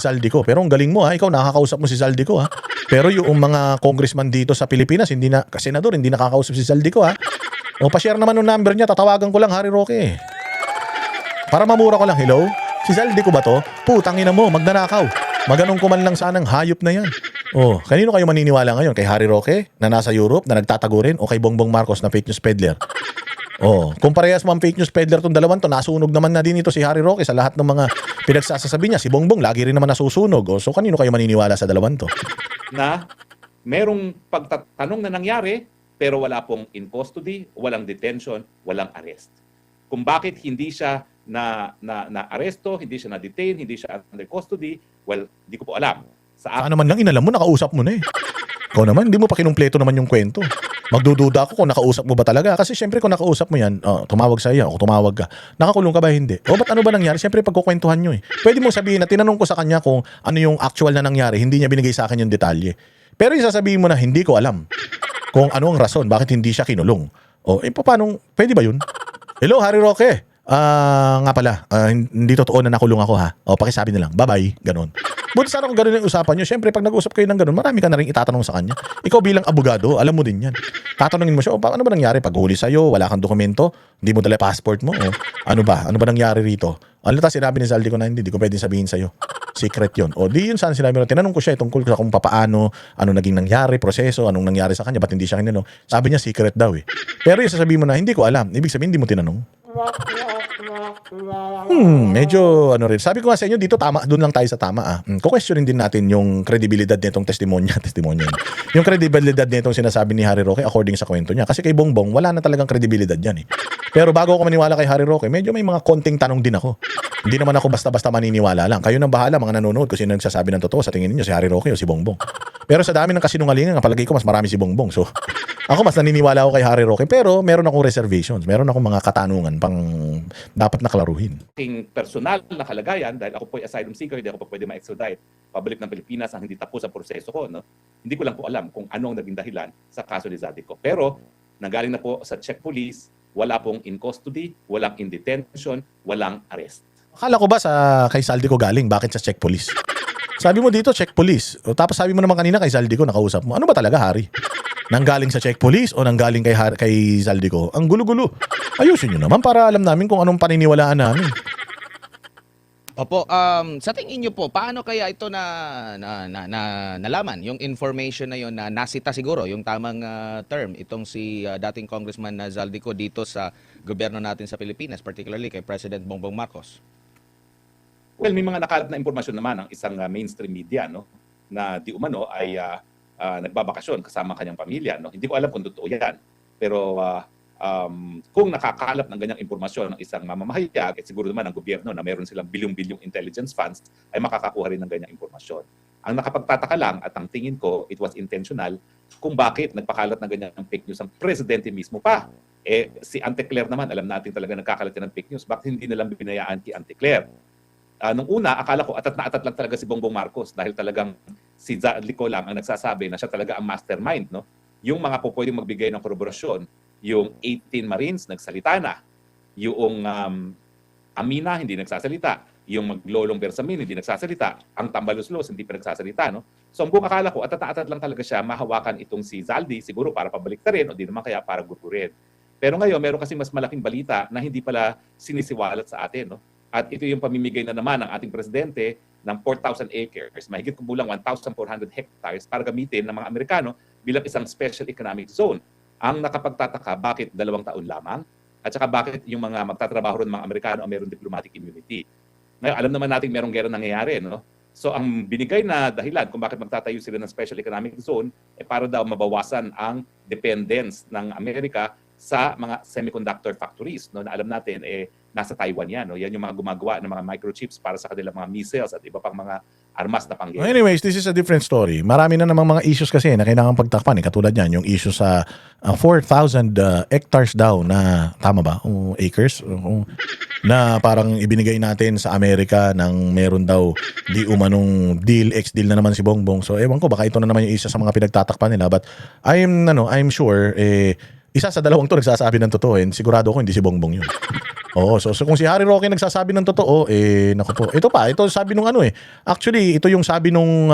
Zaldico. Pero ang galing mo ikaw nakakausap mo si Zaldico Pero yung mga congressman dito sa Pilipinas, senador, hindi nakakausap si Zaldico O pa-share naman yung number niya, tatawagan ko lang Harry Roque. Para mamura ko lang, hello? Si Zaldico ba to? Putang ina mo, magnanakaw. Maganong kuman lang sanang hayop na yan. Kanino kayo maniniwala ngayon? Kay Harry Roque na nasa Europe na nagtatago rin o kay Bongbong Marcos na fake news peddler? Kung parehas mo ang fake news peddler tong dalawan to, nasunog naman na din ito si Harry Roque sa lahat ng mga pinagsasasabi niya. Si Bongbong lagi rin naman nasusunog. So kanino kayo maniniwala sa dalawan to? Na merong pagtatanong na nangyari pero wala pong in custody, walang detention, walang arrest. Kung bakit hindi siya na aresto, hindi siya na-detain, hindi siya under custody, well, hindi ko po alam. Saan naman lang inalam mo, nakausap mo na Ikaw naman, hindi mo pa kinumpleto naman yung kwento. Magdududa ako kung nakausap mo ba talaga. Kasi syempre kung nakausap mo yan, tumawag sa iyo o tumawag ka, nakakulong ka ba hindi? Ba't ano ba nangyari? Syempre pagkukwentuhan nyo Pwede mo sabihin na tinanong ko sa kanya kung ano yung actual na nangyari, hindi niya binigay sa akin yung detalye. Pero yung sasabihin mo na hindi ko alam kung ano ang rason, bakit hindi siya kinulong. Paano, pwede ba yun? Hello, Harry Roque. Nga pala, hindi totoo na nakulong ako pakisabi na lang, bye-bye, ganun. Buti sana kung ganun yung usapan nyo. Siyempre, pag nag-usap kayo ng ganun, marami ka na rin itatanong sa kanya. Ikaw bilang abogado, alam mo din yan. Tatanungin mo siya, ano ba nangyari? Pag huli sa'yo, wala kang dokumento, hindi mo dala passport mo, ano ba nangyari rito? Ano ta sinabi ni Zaldico na hindi ko pwedeng sabihin sa'yo. Secret yun. Di yun sana sinabi mo, tinanong ko siya tungkol sa kung papaano, ano naging nangyari, proseso, anong nangyari sa kanya, ba't hindi siya kinanong. Sabi niya, secret daw Pero yung sasabihin mo na, hindi ko alam. Ibig sabihin, hindi mo tinanong. Medyo rin. Sabi ko nga sa inyo dito, doon lang tayo sa tama Kukwestiyonin din natin yung kredibilidad nitong testimonya. Yung kredibilidad nitong sinasabi ni Harry Roque according sa kwento niya. Kasi kay Bongbong, wala na talagang kredibilidad yan Pero bago ako maniwala kay Harry Roque, medyo may mga konting tanong din ako. Hindi naman ako basta-basta maniniwala lang. Kayo nang bahala, mga nanonood, kung sino nagsasabi ng totoo sa tingin niyo, si Harry Roque o si Bongbong. Pero sa dami ng kasinungalingan, palagay ko mas marami si Bongbong. So, ako mas naniniwala ako kay Harry Roque, pero meron akong reservations. Meron akong mga katanungan pang dapat naklaruhin. Aking personal na kalagayan, dahil ako po ay asylum seeker, hindi ako po pwede ma-extradite pabalik ng Pilipinas ang hindi tapos ang proseso ko. Hindi ko lang po alam kung ano ang naging dahilan sa kaso ni Zaldico. Pero, nanggaling na po sa Czech police, wala pong in custody, walang in detention, walang arrest. Akala ko ba kay Zaldico galing? Bakit sa Czech police? Sabi mo dito, Czech police. Tapos sabi mo naman kanina kay Zaldico, nakausap mo. Ano ba talaga, Harry? Nanggaling sa Czech police o nanggaling kay Zaldico? Ang gulo-gulo. Ayusin nyo naman para alam namin kung anong paniniwalaan namin. Opo, sa tingin niyo po, paano kaya ito nalaman? Yung information na yon na nasita siguro, yung tamang term, itong si dating Congressman Zaldico dito sa gobyerno natin sa Pilipinas, particularly kay President Bongbong Marcos? Well, may mga nakalat na impormasyon naman ng isang mainstream media na di umano ay nagbabakasyon kasama kanyang pamilya. Hindi ko alam kung totoo yan. Pero kung nakakalap ng ganyang impormasyon ng isang mamamahayag, at siguro naman ang gobyerno na meron silang bilyong-bilyong intelligence funds, ay makakakuha rin ng ganyang impormasyon. Ang nakapagtataka lang at ang tingin ko, it was intentional, kung bakit nagpakalat ng ganyang fake news ang presidente mismo pa. Si Auntie Claire naman, alam natin talaga nagkakalat yan ng fake news. Bakit hindi nalang binayaan kay Auntie Claire? Nung una, akala ko atat na atat lang talaga si Bongbong Marcos dahil talagang si Zaldico lang ang nagsasabi na siya talaga ang mastermind. Yung mga po pwedeng magbigay ng koroborasyon, yung 18 Marines nagsalita na, yung Amina hindi nagsasalita, yung Maglolong Bersamin hindi nagsasalita, ang Tambaluslos hindi pa nagsasalita. So ang buong akala ko, atat na atat lang talaga siya mahawakan itong si Zaldi, siguro para pabalik ta rin o di naman kaya para gugurin. Pero ngayon, meron kasi mas malaking balita na hindi pala sinisiwalat sa atin. At ito yung pamimigay na naman ng ating presidente ng 4,000 acres, mahigit kumulang 1,400 hectares para gamitin ng mga Amerikano bilang isang special economic zone. Ang nakapagtataka, bakit 2 taon lamang? At saka bakit yung mga magtatrabaho ron ng mga Amerikano ang mayroong diplomatic immunity? Ngayon, alam naman natin mayroong gera nangyayari. So ang binigay na dahilan kung bakit magtatayo sila ng special economic zone para daw mabawasan ang dependence ng Amerika sa mga semiconductor factories na alam natin nasa Taiwan yan. Yan yung mga gumagawa ng mga microchips para sa kanilang mga missiles at iba pang mga armas na pangyayari. Anyways, this is a different story. Marami na namang mga issues kasi na kailangan pagtakpan. Katulad yan, yung issue sa 4,000 hectares daw na, tama ba? O acres? Na parang ibinigay natin sa Amerika ng meron daw di umanong deal, ex-deal na naman si Bongbong. So ewan ko, baka ito na naman yung isa sa mga pinagtatakpan nila. But I'm sure, isa sa dalawang to nagsasabi ng totoo. And sigurado ko hindi si Bongbong yun. Oo, so kung si Harry Roque nagsasabi ng totoo, naku po. Ito sabi nung actually, ito yung sabi nung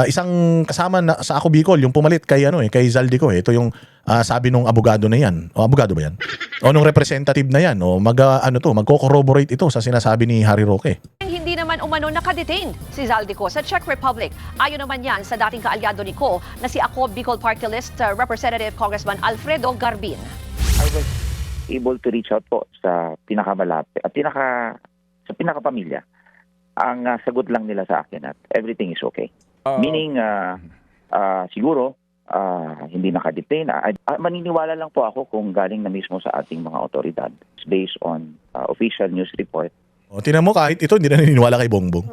isang kasama na, sa Ako Bicol, yung pumalit kay kay Zaldico. Ito yung sabi nung abogado na yan. O abogado ba yan? O nung representative na yan. O magko-corroborate ito sa sinasabi ni Harry Roque. Hindi naman umano nakadetain si Zaldico sa Czech Republic. Ayon naman yan sa dating kaalyado ni Ko na si Ako Bicol Party List Representative Congressman Alfredo Garbin. I was able to reach out po sa pinakamalapit at sa pinakapamilya. Ang sagot lang nila sa akin at everything is okay. Meaning, siguro, hindi nakadetain. Maniniwala lang po ako kung galing na mismo sa ating mga otoridad based on official news report. O, tinan mo, kahit ito, hindi na naniniwala kay Bongbong.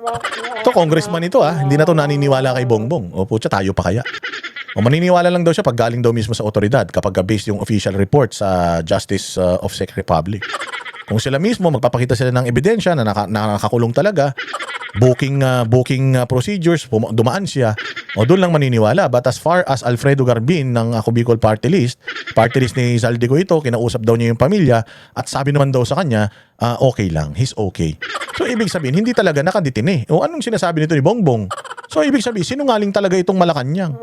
Ito, congressman ito hindi na to naniniwala kay Bongbong. O, putya, tayo pa kaya? O, maniniwala lang daw siya pag galing daw mismo sa otoridad kapag based yung official report sa Justice of Czech Republic. Kung sila mismo, magpapakita sila ng ebidensya na nakakulong talaga, booking procedures, dumaan siya, o doon lang maniniwala. But as far as Alfredo Garbin ng Ako Bicol Party List ni Zaldico ito, kinausap daw niya yung pamilya at sabi naman daw sa kanya, okay lang, he's okay. So ibig sabihin, hindi talaga nakadetine. O anong sinasabi nito ni Bongbong? So ibig sabihin, sinungaling talaga itong Malacanang.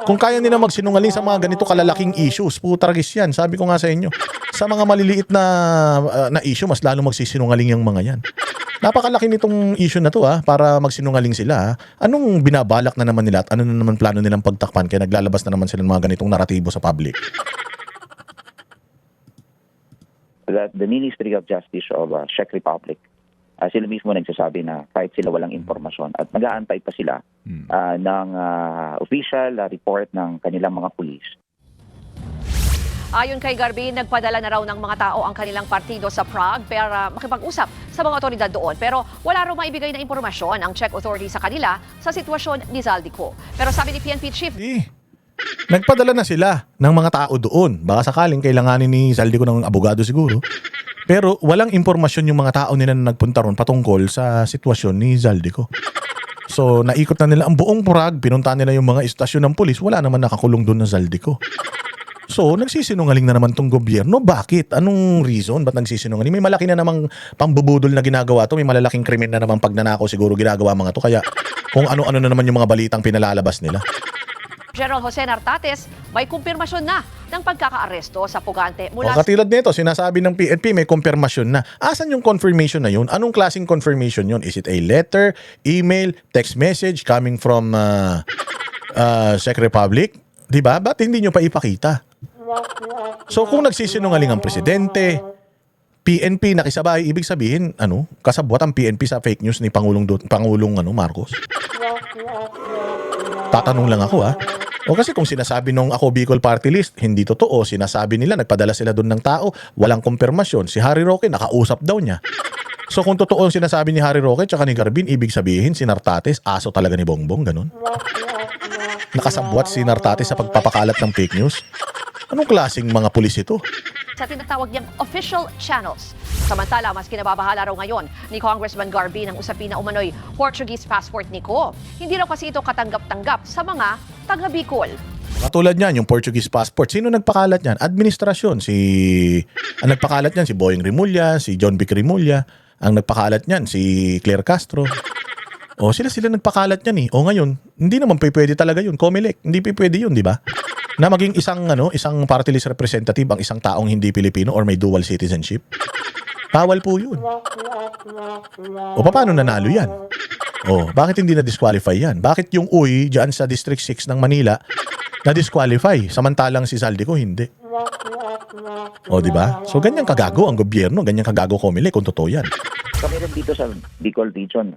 Kung kaya nila magsinungaling sa mga ganito kalalaking issues, putaragis yan. Sabi ko nga sa inyo, sa mga maliliit na issue, mas lalo magsisinungaling yung mga yan. Napakalaki nitong issue na to para magsinungaling sila. Anong binabalak na naman nila at ano na naman plano nilang pagtakpan kaya naglalabas na naman sila ng mga ganitong naratibo sa public? The Ministry of Justice of Czech Republic, sila mismo nagsasabi na kahit sila walang impormasyon at mag-aantay pa sila ng official report ng kanilang mga pulis. Ayon kay Garbin, nagpadala na raw ng mga tao ang kanilang partido sa Prague para makipag-usap sa mga otoridad doon. Pero wala raw maibigay na impormasyon ang Czech authority sa kanila sa sitwasyon ni Zaldico. Pero sabi ni PNP Chief, nagpadala na sila ng mga tao doon. Baka sakaling kailanganin ni Zaldico ng abogado siguro. Pero walang impormasyon yung mga tao nila na nagpunta ron patungkol sa sitwasyon ni Zaldico. So naikot na nila ang buong Prague, pinunta nila yung mga istasyon ng pulis, wala naman nakakulong doon na Zaldico. So, nagsisinungaling na naman tong gobyerno. Bakit? Anong reason? Ba't nagsisinungaling? May malaki na namang pambubudol na ginagawa to. May malalaking krimen na naman pagnanakaw siguro ginagawa mga to. Kaya kung ano-ano na naman yung mga balitang pinalalabas nila. General Jose Nartates, may kumpirmasyon na ng pagkakaaresto sa pugante mula Katulad nito, sinasabi ng PNP may kumpirmasyon na. Asan yung confirmation na yun? Anong klaseng confirmation yun? Is it a letter, email, text message coming from Czech Republic? Diba? Ba't hindi nyo pa ipakita? So kung nagsisinungaling ang presidente, PNP nakisabay, ibig sabihin, kasabwat ang PNP sa fake news ni Pangulong Marcos? Tatanong lang ako O kasi kung sinasabi nung Ako Bicol Party List, hindi totoo, sinasabi nila, nagpadala sila doon ng tao, walang kumpirmasyon. Si Harry Roque, nakausap daw niya. So kung totoo ang sinasabi ni Harry Roque tsaka ni Garbin, ibig sabihin si Nartates, aso talaga ni Bongbong, ganun? Nakasabwat si Nartates sa pagpapakalat ng fake news? Anong klaseng mga pulis ito? sa tinatawag niyang official channels. Samantala, mas kinababahala raw ngayon ni Congressman Garbin ang usapin na umano'y Portuguese passport ni Ko. Hindi raw kasi ito katanggap-tanggap sa mga taga-Bicol. Katulad niyan, yung Portuguese passport. Sino nagpakalat niyan? Administrasyon. Ang nagpakalat niyan, si Boying Rimulya, si John Vic Rimulya. Ang nagpakalat niyan, si Claire Castro. O sila nagpakalat niyan eh. O ngayon, hindi naman pwede talaga yun. Comelec, hindi pwede yun, di ba? Na maging isang party list representative ang isang taong hindi Pilipino or may dual citizenship. Bawal po yun. O paano nanalo yan? O bakit hindi na-disqualify yan? Bakit yung Uy dyan sa District 6 ng Manila na-disqualify samantalang si Zaldico hindi? O di ba? So ganyan kagago ang gobyerno, ganyan kagago Comelec kung totoo yan. Kami rin dito sa Bicol region,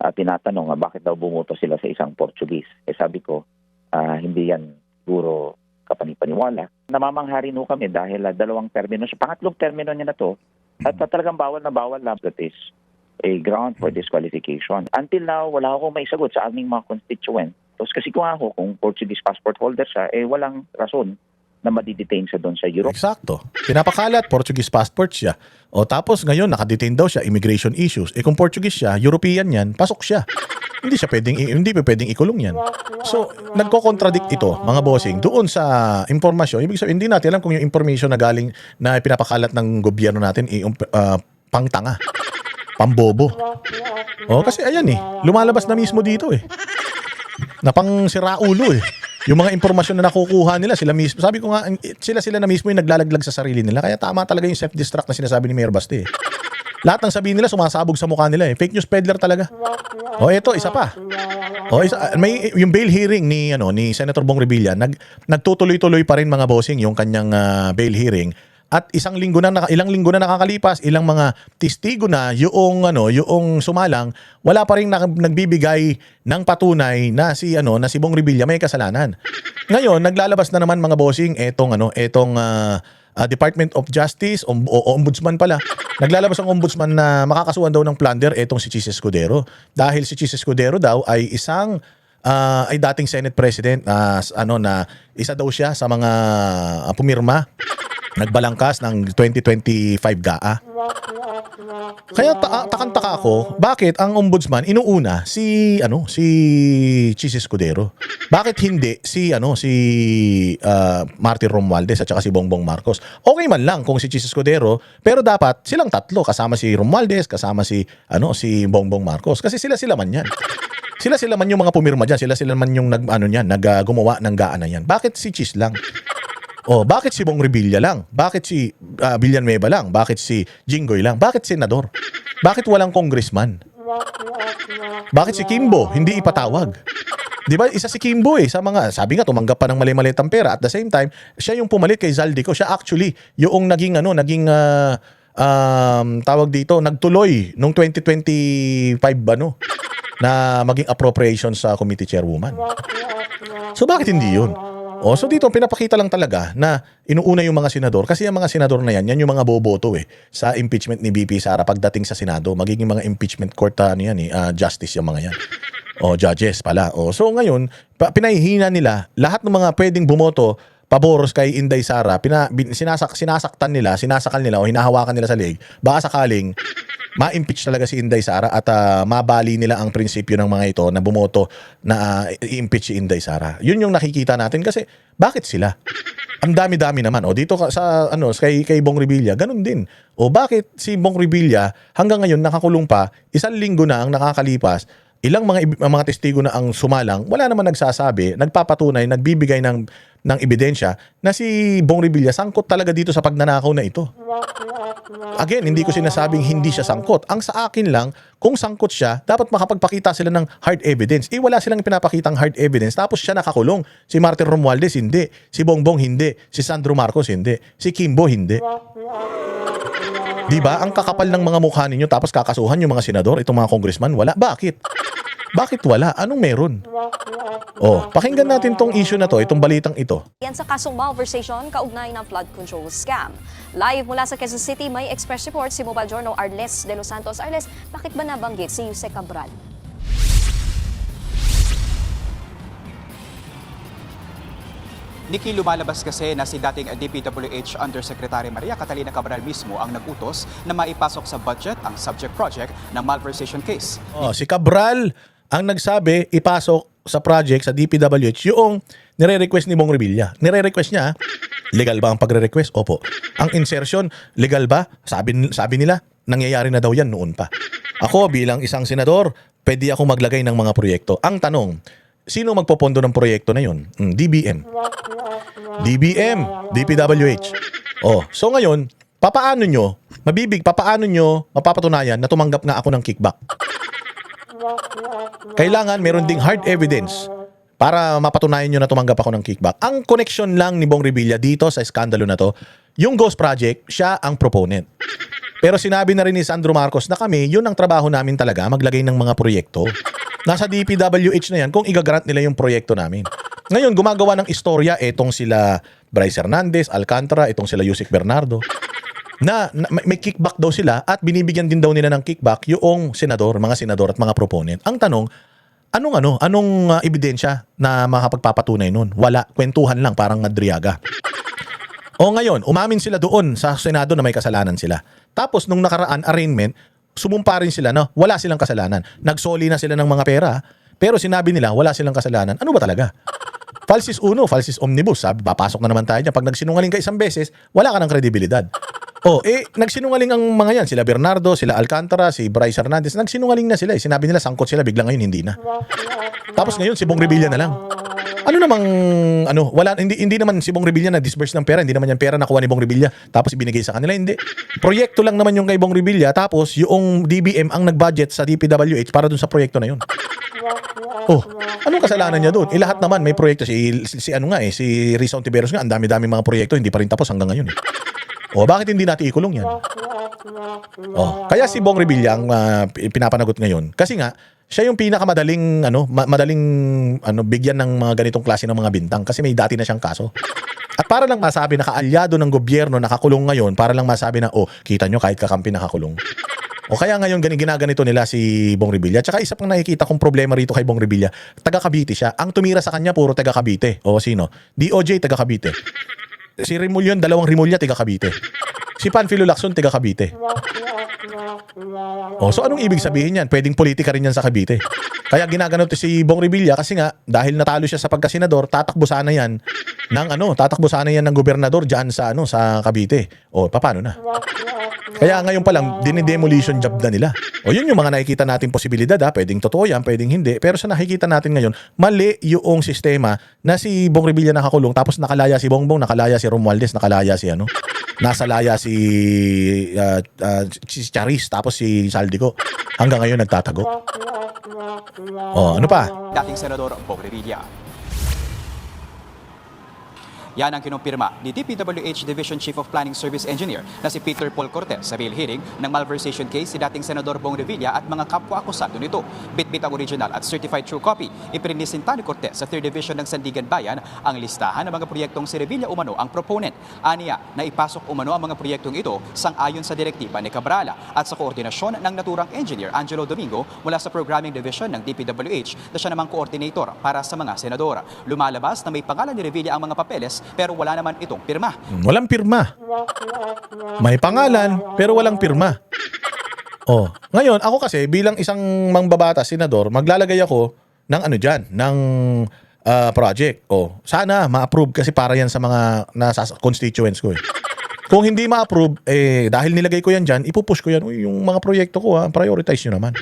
tinatanong bakit daw bumoto sila sa isang Portuguese. Sabi ko, hindi yan siguro kapanipaniwala. Namamanghari no kami dahil dalawang termino, pangatlong termino niya na to, at talagang bawal na bawal lang. That is a ground for disqualification. Until now, wala akong may sagot sa aming mga constituent. Tapos kasi kung ako, kung Portuguese passport holder siya, walang rason na madidetain siya doon sa Europe. Eksakto. Pinapakalat, Portuguese passport siya. O tapos ngayon, nakadetain daw siya, immigration issues. Kung Portuguese siya, European yan, pasok siya. Hindi pa pwedeng ikulong yan. So, nagko-contradict ito, mga bossing, doon sa impormasyon. Ibig sabihin, hindi natin alam kung yung information na galing, na pinapakalat ng gobyerno natin, pangtanga, pambobo. O, kasi ayan lumalabas na mismo dito na pang siraulo Yung mga impormasyon na nakukuha nila, sila mismo, sabi ko nga, sila na mismo yung naglalaglag sa sarili nila. Kaya tama talaga yung self-destruct na sinasabi ni Mayor Baste. Lahat ng sabihin nila, sumasabog sa mukha nila Fake news peddler talaga. O eto, isa pa. May yung bail hearing ni Senator Bong Revilla, nagtutuloy-tuloy pa rin mga bossing yung kanyang bail hearing. At ilang linggo na nakakalipas, ilang mga testigo na yung sumalang, wala pa rin nagbibigay ng patunay na si Bong Revilla may kasalanan. Ngayon, naglalabas na naman mga bossing etong Department of Justice o Ombudsman pala. Naglalabas ang Ombudsman na makakasuhan daw ng plunder etong si Chis Escudero. Dahil si Chis Escudero daw ay ay dating Senate President na isa daw siya sa mga pumirma, nagbalangkas ng 2025 GAA. Kaya takang-taka ako, bakit ang ombudsman inuuna si Chis Escudero? Bakit hindi si Martin Romualdez at saka si Bongbong Marcos? Okay man lang kung si Chis Escudero, pero dapat silang tatlo kasama si Romualdez, kasama si Bongbong Marcos kasi sila man yan. Sila man yung mga pumirma diyan, sila man yung gumawa ng GAA na yan. Bakit si Chis lang? Bakit si Bong Revilla lang? Bakit si Villanueva lang? Bakit si Jinggoy lang? Bakit senador? Bakit walang congressman? Bakit si Kimbo hindi ipatawag? Di ba isa si Kimbo sa mga, sabi nga tumanggap pa ng mali-malitang pera. At the same time, siya yung pumalit kay Zaldico. Siya actually yung tawag dito, nagtuloy nung 2025 na maging appropriation sa committee chairwoman. So bakit hindi yun? So dito, pinapakita lang talaga na inuuna yung mga senador. Kasi yung mga senador na yan yung mga boboto sa impeachment ni BP Sara pagdating sa Senado. Magiging mga impeachment court justice yung mga yan. Judges pala. So ngayon, pinahihina nila lahat ng mga pwedeng bumoto paboros kay Inday Sara, sinasaktan nila, sinasakal nila o hinahawakan nila sa leg. Baka sakaling ma-impeach talaga si Inday Sara at mabali nila ang prinsipyo ng mga ito na bumoto na i-impeach si Inday Sara. Yun yung nakikita natin kasi bakit sila? Ang dami-dami naman. Dito kay Bong Revilla, ganun din. Bakit si Bong Revilla hanggang ngayon nakakulong pa, 1 linggo na ang nakakalipas, ilang mga testigo na ang sumalang, wala naman nagsasabi, nagpapatunay, nagbibigay ng ebidensya na si Bong Revilla sangkot talaga dito sa pagnanakaw na ito. Again, hindi ko sinasabing hindi siya sangkot. Ang sa akin lang, kung sangkot siya, dapat makapagpakita sila ng hard evidence. Wala silang pinapakitang hard evidence. Tapos siya nakakulong. Si Martin Romualdez, hindi. Si Bongbong, hindi. Si Sandro Marcos, hindi. Si Kimbo, hindi. Diba? Ang kakapal ng mga mukha ninyo tapos kakasuhan yung mga senador, itong mga congressman, wala. Bakit? Bakit wala? Anong meron? Pakinggan natin tong issue na to, itong balitang ito. Yan sa kasong malversation, kaugnay ng flood control scam. Live mula sa Quezon City, may express report si Mobile Journal Arles de Los Santos. Arles, bakit ba nabanggit si Yusek Cabral? Nikki, lumalabas kasi na si dating DPWH Undersecretary Maria Catalina Cabral mismo ang nagutos na maipasok sa budget ang subject project ng malversation case. Si Cabral ang nagsabi ipasok sa project sa DPWH yung nire-request ni Bong Revilla. Nire-request niya, legal ba ang pagre-request? Opo. Ang insertion, legal ba? Sabi nila, nangyayari na daw yan noon pa. Ako bilang isang senador, pwede ako maglagay ng mga proyekto. Ang tanong, sino magpopondo ng proyekto na yun? DBM. DPWH. So ngayon, papaano nyo mapapatunayan na tumanggap nga ako ng kickback? Kailangan meron ding hard evidence para mapatunayan nyo na tumanggap ako ng kickback. Ang connection lang ni Bong Revilla dito sa skandalo na to, yung Ghost Project, siya ang proponent. Pero sinabi na rin ni Sandro Marcos na kami, yun ang trabaho namin talaga, maglagay ng mga proyekto. Nasa DPWH na yan kung igagrant nila yung proyekto namin. Ngayon, gumagawa ng istorya, etong sila Bryce Hernandez, Alcantara, itong sila Yusek Bernardo. may kickback daw sila at binibigyan din daw nila ng kickback yung mga senador at mga proponent. Ang tanong, anong ebidensya na makapagpapatunay nun? Wala, kwentuhan lang, parang Madriaga. O ngayon, umamin sila doon sa Senado na may kasalanan sila. Tapos nung nakaraan arraignment, sumumpa rin sila na wala silang kasalanan. Nagsoli na sila ng mga pera, pero sinabi nila wala silang kasalanan. Ano ba talaga? Falsis uno, falsis omnibus. Sabi, papasok na naman tayo dyan. Pag nagsinungaling ka isang beses, wala ka ng kredibilidad. Nagsinungaling ang mga yan. Sila Bernardo, sila Alcantara, si Bryce Hernandez. Nagsinungaling na sila. Sinabi nila sangkot sila, biglang ngayon hindi na. Tapos ngayon, si Bong Revilla na lang. Hindi naman si Bong Revilla na disburse ng pera. Hindi naman yan pera nakuha ni Bong Revilla tapos ibinigay sa kanila. Hindi. Proyekto lang naman yung kay Bong Revilla tapos yung DBM ang nag-budget sa DPWH para dun sa proyekto na yun. Anong kasalanan niya doon? Lahat naman may proyekto si Risa Ontiveros nga, ang dami-dami mga proyekto hindi pa rin tapos hanggang ngayon. Bakit hindi natin ikulong yan? Kaya si Bong Revilla ang pinapanagot ngayon kasi nga siya yung pinakamadaling bigyan ng mga ganitong klase ng mga bintang kasi may dati na siyang kaso. At para lang masabi na kaalyado ng gobyerno nakakulong ngayon, para lang masabi na kita nyo kahit kakampi nakakulong. Kaya ngayon ginaganito nila si Bong Revilla. Tsaka isa pang nakikita kong problema rito kay Bong Revilla, taga Cavite siya. Ang tumira sa kanya puro taga Cavite. Sino? DOJ taga Cavite. Si Remullon, 2 Remulla taga Cavite. Si Panfilo Lacson taga Cavite. So anong ibig sabihin yan? Pwedeng politika rin yan sa Cavite. Kaya ginaganito si Bong Revilla kasi nga dahil natalo siya sa pagkasenador, tatakbo sana yan ng gobernador diyan sa Cavite. Paano na? Kaya ngayon pa lang dinidemolition job na nila. Yun yung mga nakikita natin posibilidad, pwedeng totoo yan, pwedeng hindi. Pero sa nakikita natin ngayon, mali yung sistema na si Bong Revilla nakakulong tapos nakalaya si Bongbong, nakalaya si Romualdez, nakalaya si nasa laya si Charis tapos si Saldico. Hanggang ngayon nagtatago. Ano pa? Dating Senador Bong Revilla. Yan ang kinumpirma ni DPWH Division Chief of Planning Service Engineer na si Peter Paul Cortez sa bail hearing ng malversation case si dating Senador Bong Revilla at mga kapwa-akusado nito. Bitbit ang original at certified true copy. Iprinisinta ni Cortez sa 3rd Division ng Sandigan Bayan ang listahan ng mga proyektong si Revilla umano ang proponent. Aniya na ipasok umano ang mga proyektong ito sang-ayon sa direktiba ni Cabrala at sa koordinasyon ng naturang engineer Angelo Domingo mula sa Programming Division ng DPWH na siya namang coordinator para sa mga senador. Lumalabas na may pangalan ni Revilla ang mga papeles pero wala naman itong pirma. Walang pirma. May pangalan pero walang pirma. Ngayon ako kasi bilang isang mangbabata senador, maglalagay ako ng ng project. Sana ma-approve kasi para yan sa mga nasa constituents ko. Kung hindi ma-approve, dahil nilagay ko yan dyan, ipupush ko yan. Yung mga proyekto ko, prioritize nyo naman.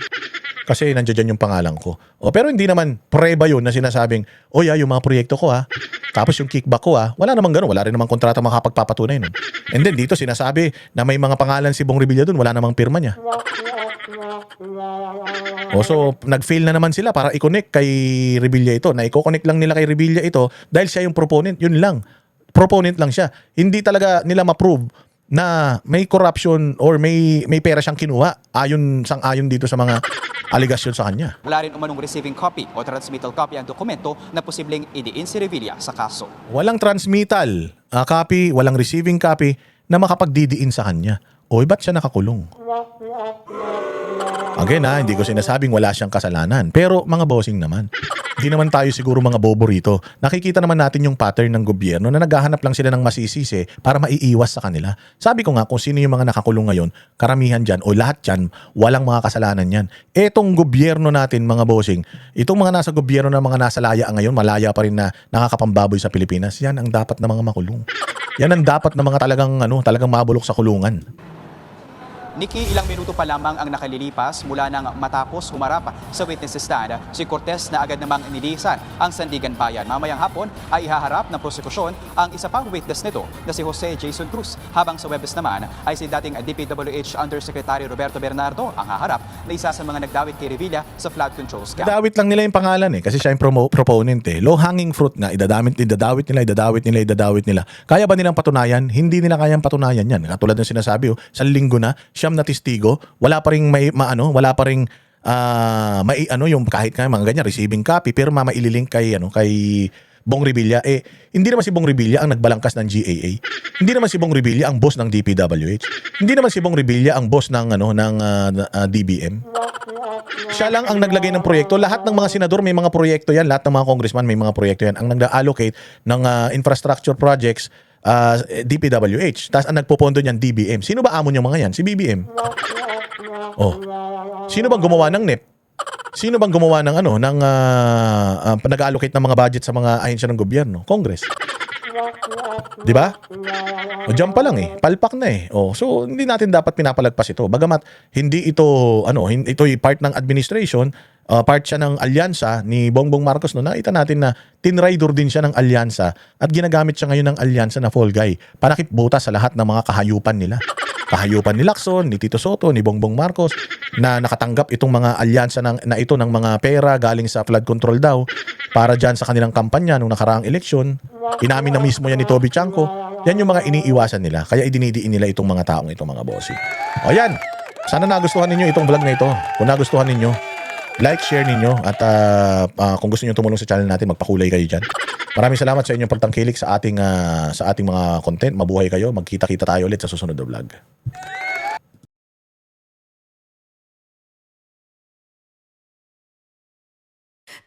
Kasi nandiyan yung pangalan ko. Pero hindi naman preba yun na sinasabing, yung mga proyekto ko tapos yung kickback ko wala namang ganun. Wala rin namang kontrata makapagpapatunay nun. And then dito sinasabi na may mga pangalan si Bong Revilla dun, wala namang pirma niya. So nag-fail na naman sila para i-connect kay Revilla ito. Na i-connect lang nila kay Revilla ito dahil siya yung proponent. Yun lang. Proponent lang siya. Hindi talaga nila ma-prove na may corruption or may pera siyang kinuha sang-ayon dito sa mga aligasyon sa kanya. Wala rin umanong receiving copy o transmittal copy ang dokumento na posibleng idiin si Revilla sa kaso. Walang transmittal copy, walang receiving copy na makapagdidiin sa kanya. Ba't siya nakakulong? Again hindi ko sinasabing wala siyang kasalanan. Pero mga bossing naman, hindi naman tayo siguro mga bobo rito. Nakikita naman natin yung pattern ng gobyerno na naghahanap lang sila ng masisisi para maiiwas sa kanila. Sabi ko nga kung sino yung mga nakakulong ngayon, karamihan dyan o lahat dyan, walang mga kasalanan yan. Etong gobyerno natin mga bossing, itong mga nasa gobyerno na mga nasa laya ngayon, malaya pa rin na nakakapambaboy sa Pilipinas, yan ang dapat na mga makulong. Yan ang dapat na mga talagang mabulok sa kulungan. Niki, ilang minuto pa lamang ang nakalilipas mula nang matapos humarap sa witness stand si Cortez na agad namang nilisan ang Sandigan Bayan. Mamayang hapon ay ihaharap ng prosekusyon ang isa pang witness nito na si Jose Jason Cruz. Habang sa Webes naman ay si dating DPWH Undersecretary Roberto Bernardo ang haharap na isa sa mga nagdawit kay Revilla sa flood control scam. Idadawit lang nila yung pangalan kasi siya yung proponent Low-hanging fruit nga, idadawit nila. Kaya ba nilang patunayan? Hindi nila kayang patunayan yan. Katulad ng sinasabi, sa linggo na, siyam na testigo, wala pa ring yung kahit nga mga ganyan receiving copy pero maililink kay Bong Revilla, hindi naman si Bong Revilla ang nagbalangkas ng GAA. Hindi naman si Bong Revilla ang boss ng DPWH. Hindi naman si Bong Revilla ang boss ng DBM. Siya lang ang naglagay ng proyekto. Lahat ng mga senador may mga proyekto yan. Lahat ng mga congressman may mga proyekto yan. Ang nag-allocate ng infrastructure projects, DPWH. Tapos ang nagpopondo niyan, DBM. Sino ba amo yung mga yan? Si BBM. Oh. Sino bang gumawa ng NEP? Sino bang gumawa ng nag-allocate ng mga budget sa mga ahensya ng gobyerno? Congress. 'Di ba? O diyan pa lang palpak na so hindi natin dapat pinapalagpas ito. Bagamat hindi ito ito'y part ng administration, part siya ng alyansa ni Bongbong Marcos nakita natin na tinrider din siya ng alyansa at ginagamit siya ngayon ng alyansa na fall guy para kipbuta sa lahat ng mga kahayupan nila. Kahayupan ni Lacson, ni Tito Soto, ni Bongbong Marcos na nakatanggap itong mga alyansa na ito ng mga pera galing sa flood control daw para dyan sa kanilang kampanya nung nakaraang eleksyon. Inamin na mismo yan ni Toby Chanco. Yan yung mga iniiwasan nila. Kaya idinidiin nila itong mga taong ito, mga bossy. O yan, sana nagustuhan ninyo itong vlog na ito. Kung nagustuhan ninyo, like, share ninyo at kung gusto niyo tumulong sa channel natin, magpakulay kayo dyan. Maraming salamat sa inyong pagtangkilik sa ating mga content. Mabuhay kayo. Magkita-kita tayo ulit sa susunod na vlog.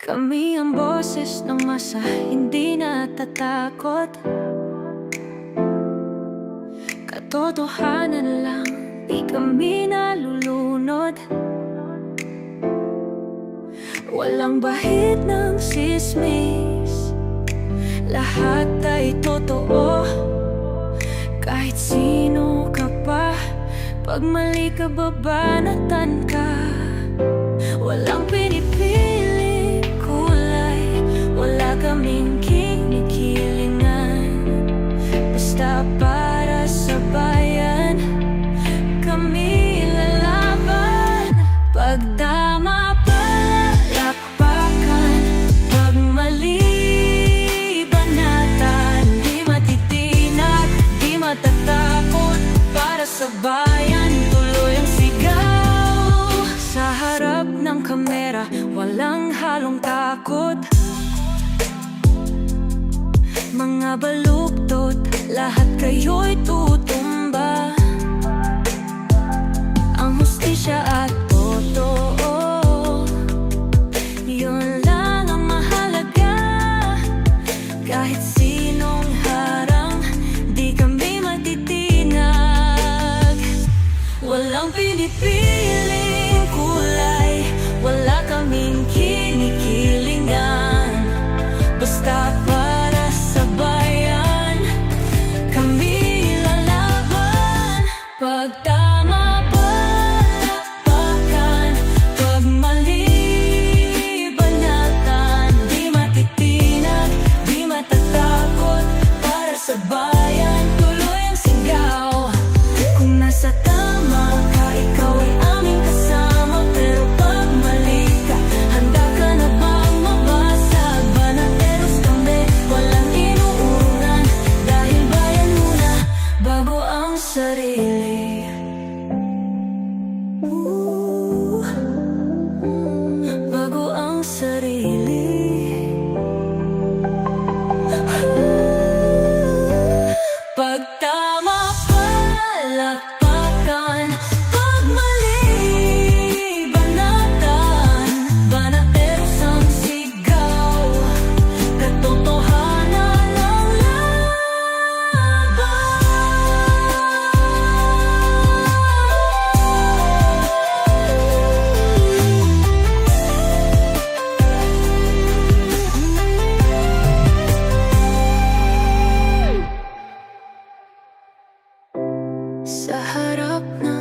Kami ang boses ng masa, hindi natatakot. Katotohanan lang, di kami nalulunod. Walang bahid ng sismis, lahat ay totoo. Kahit sino ka pa, pag mali ka babanatan ka. Walang pinipili kulay, wala kaming kinikilingan. Basta para sa bayan, kami lalaban. Pag tama palakpakan, pag mali banatan. Di matitinag, di matatakot, para sa bayan tuloy ang sigaw. Sa harap ng kamera, walang halong takot. Mga baluktot, lahat kayo'y tutumba. Ang hustisya at totoo, yun lang ang mahalaga. Kahit sinong harang, di kami matitinag. Walang pinipiling kulay, wala kaming kinikilingan. Basta para sa bayan, kami lalaban. Pag tama palakpakan, pag mali banatan. Di matitinag, di matatakot, para sa bayan tuloy ang sigaw. Kung nasa tama ka, ikaw ay aming kasama. Pero pag mali ka, handa ka na bang mabasag? Banateros kami, walang inuunan, dahil bayan muna bago ang sarili. Bago ang sarili. Pag tama palakpakan, pag mali banatan. Banateros ang sigaw, katotohanan ang laban. Sa harap ng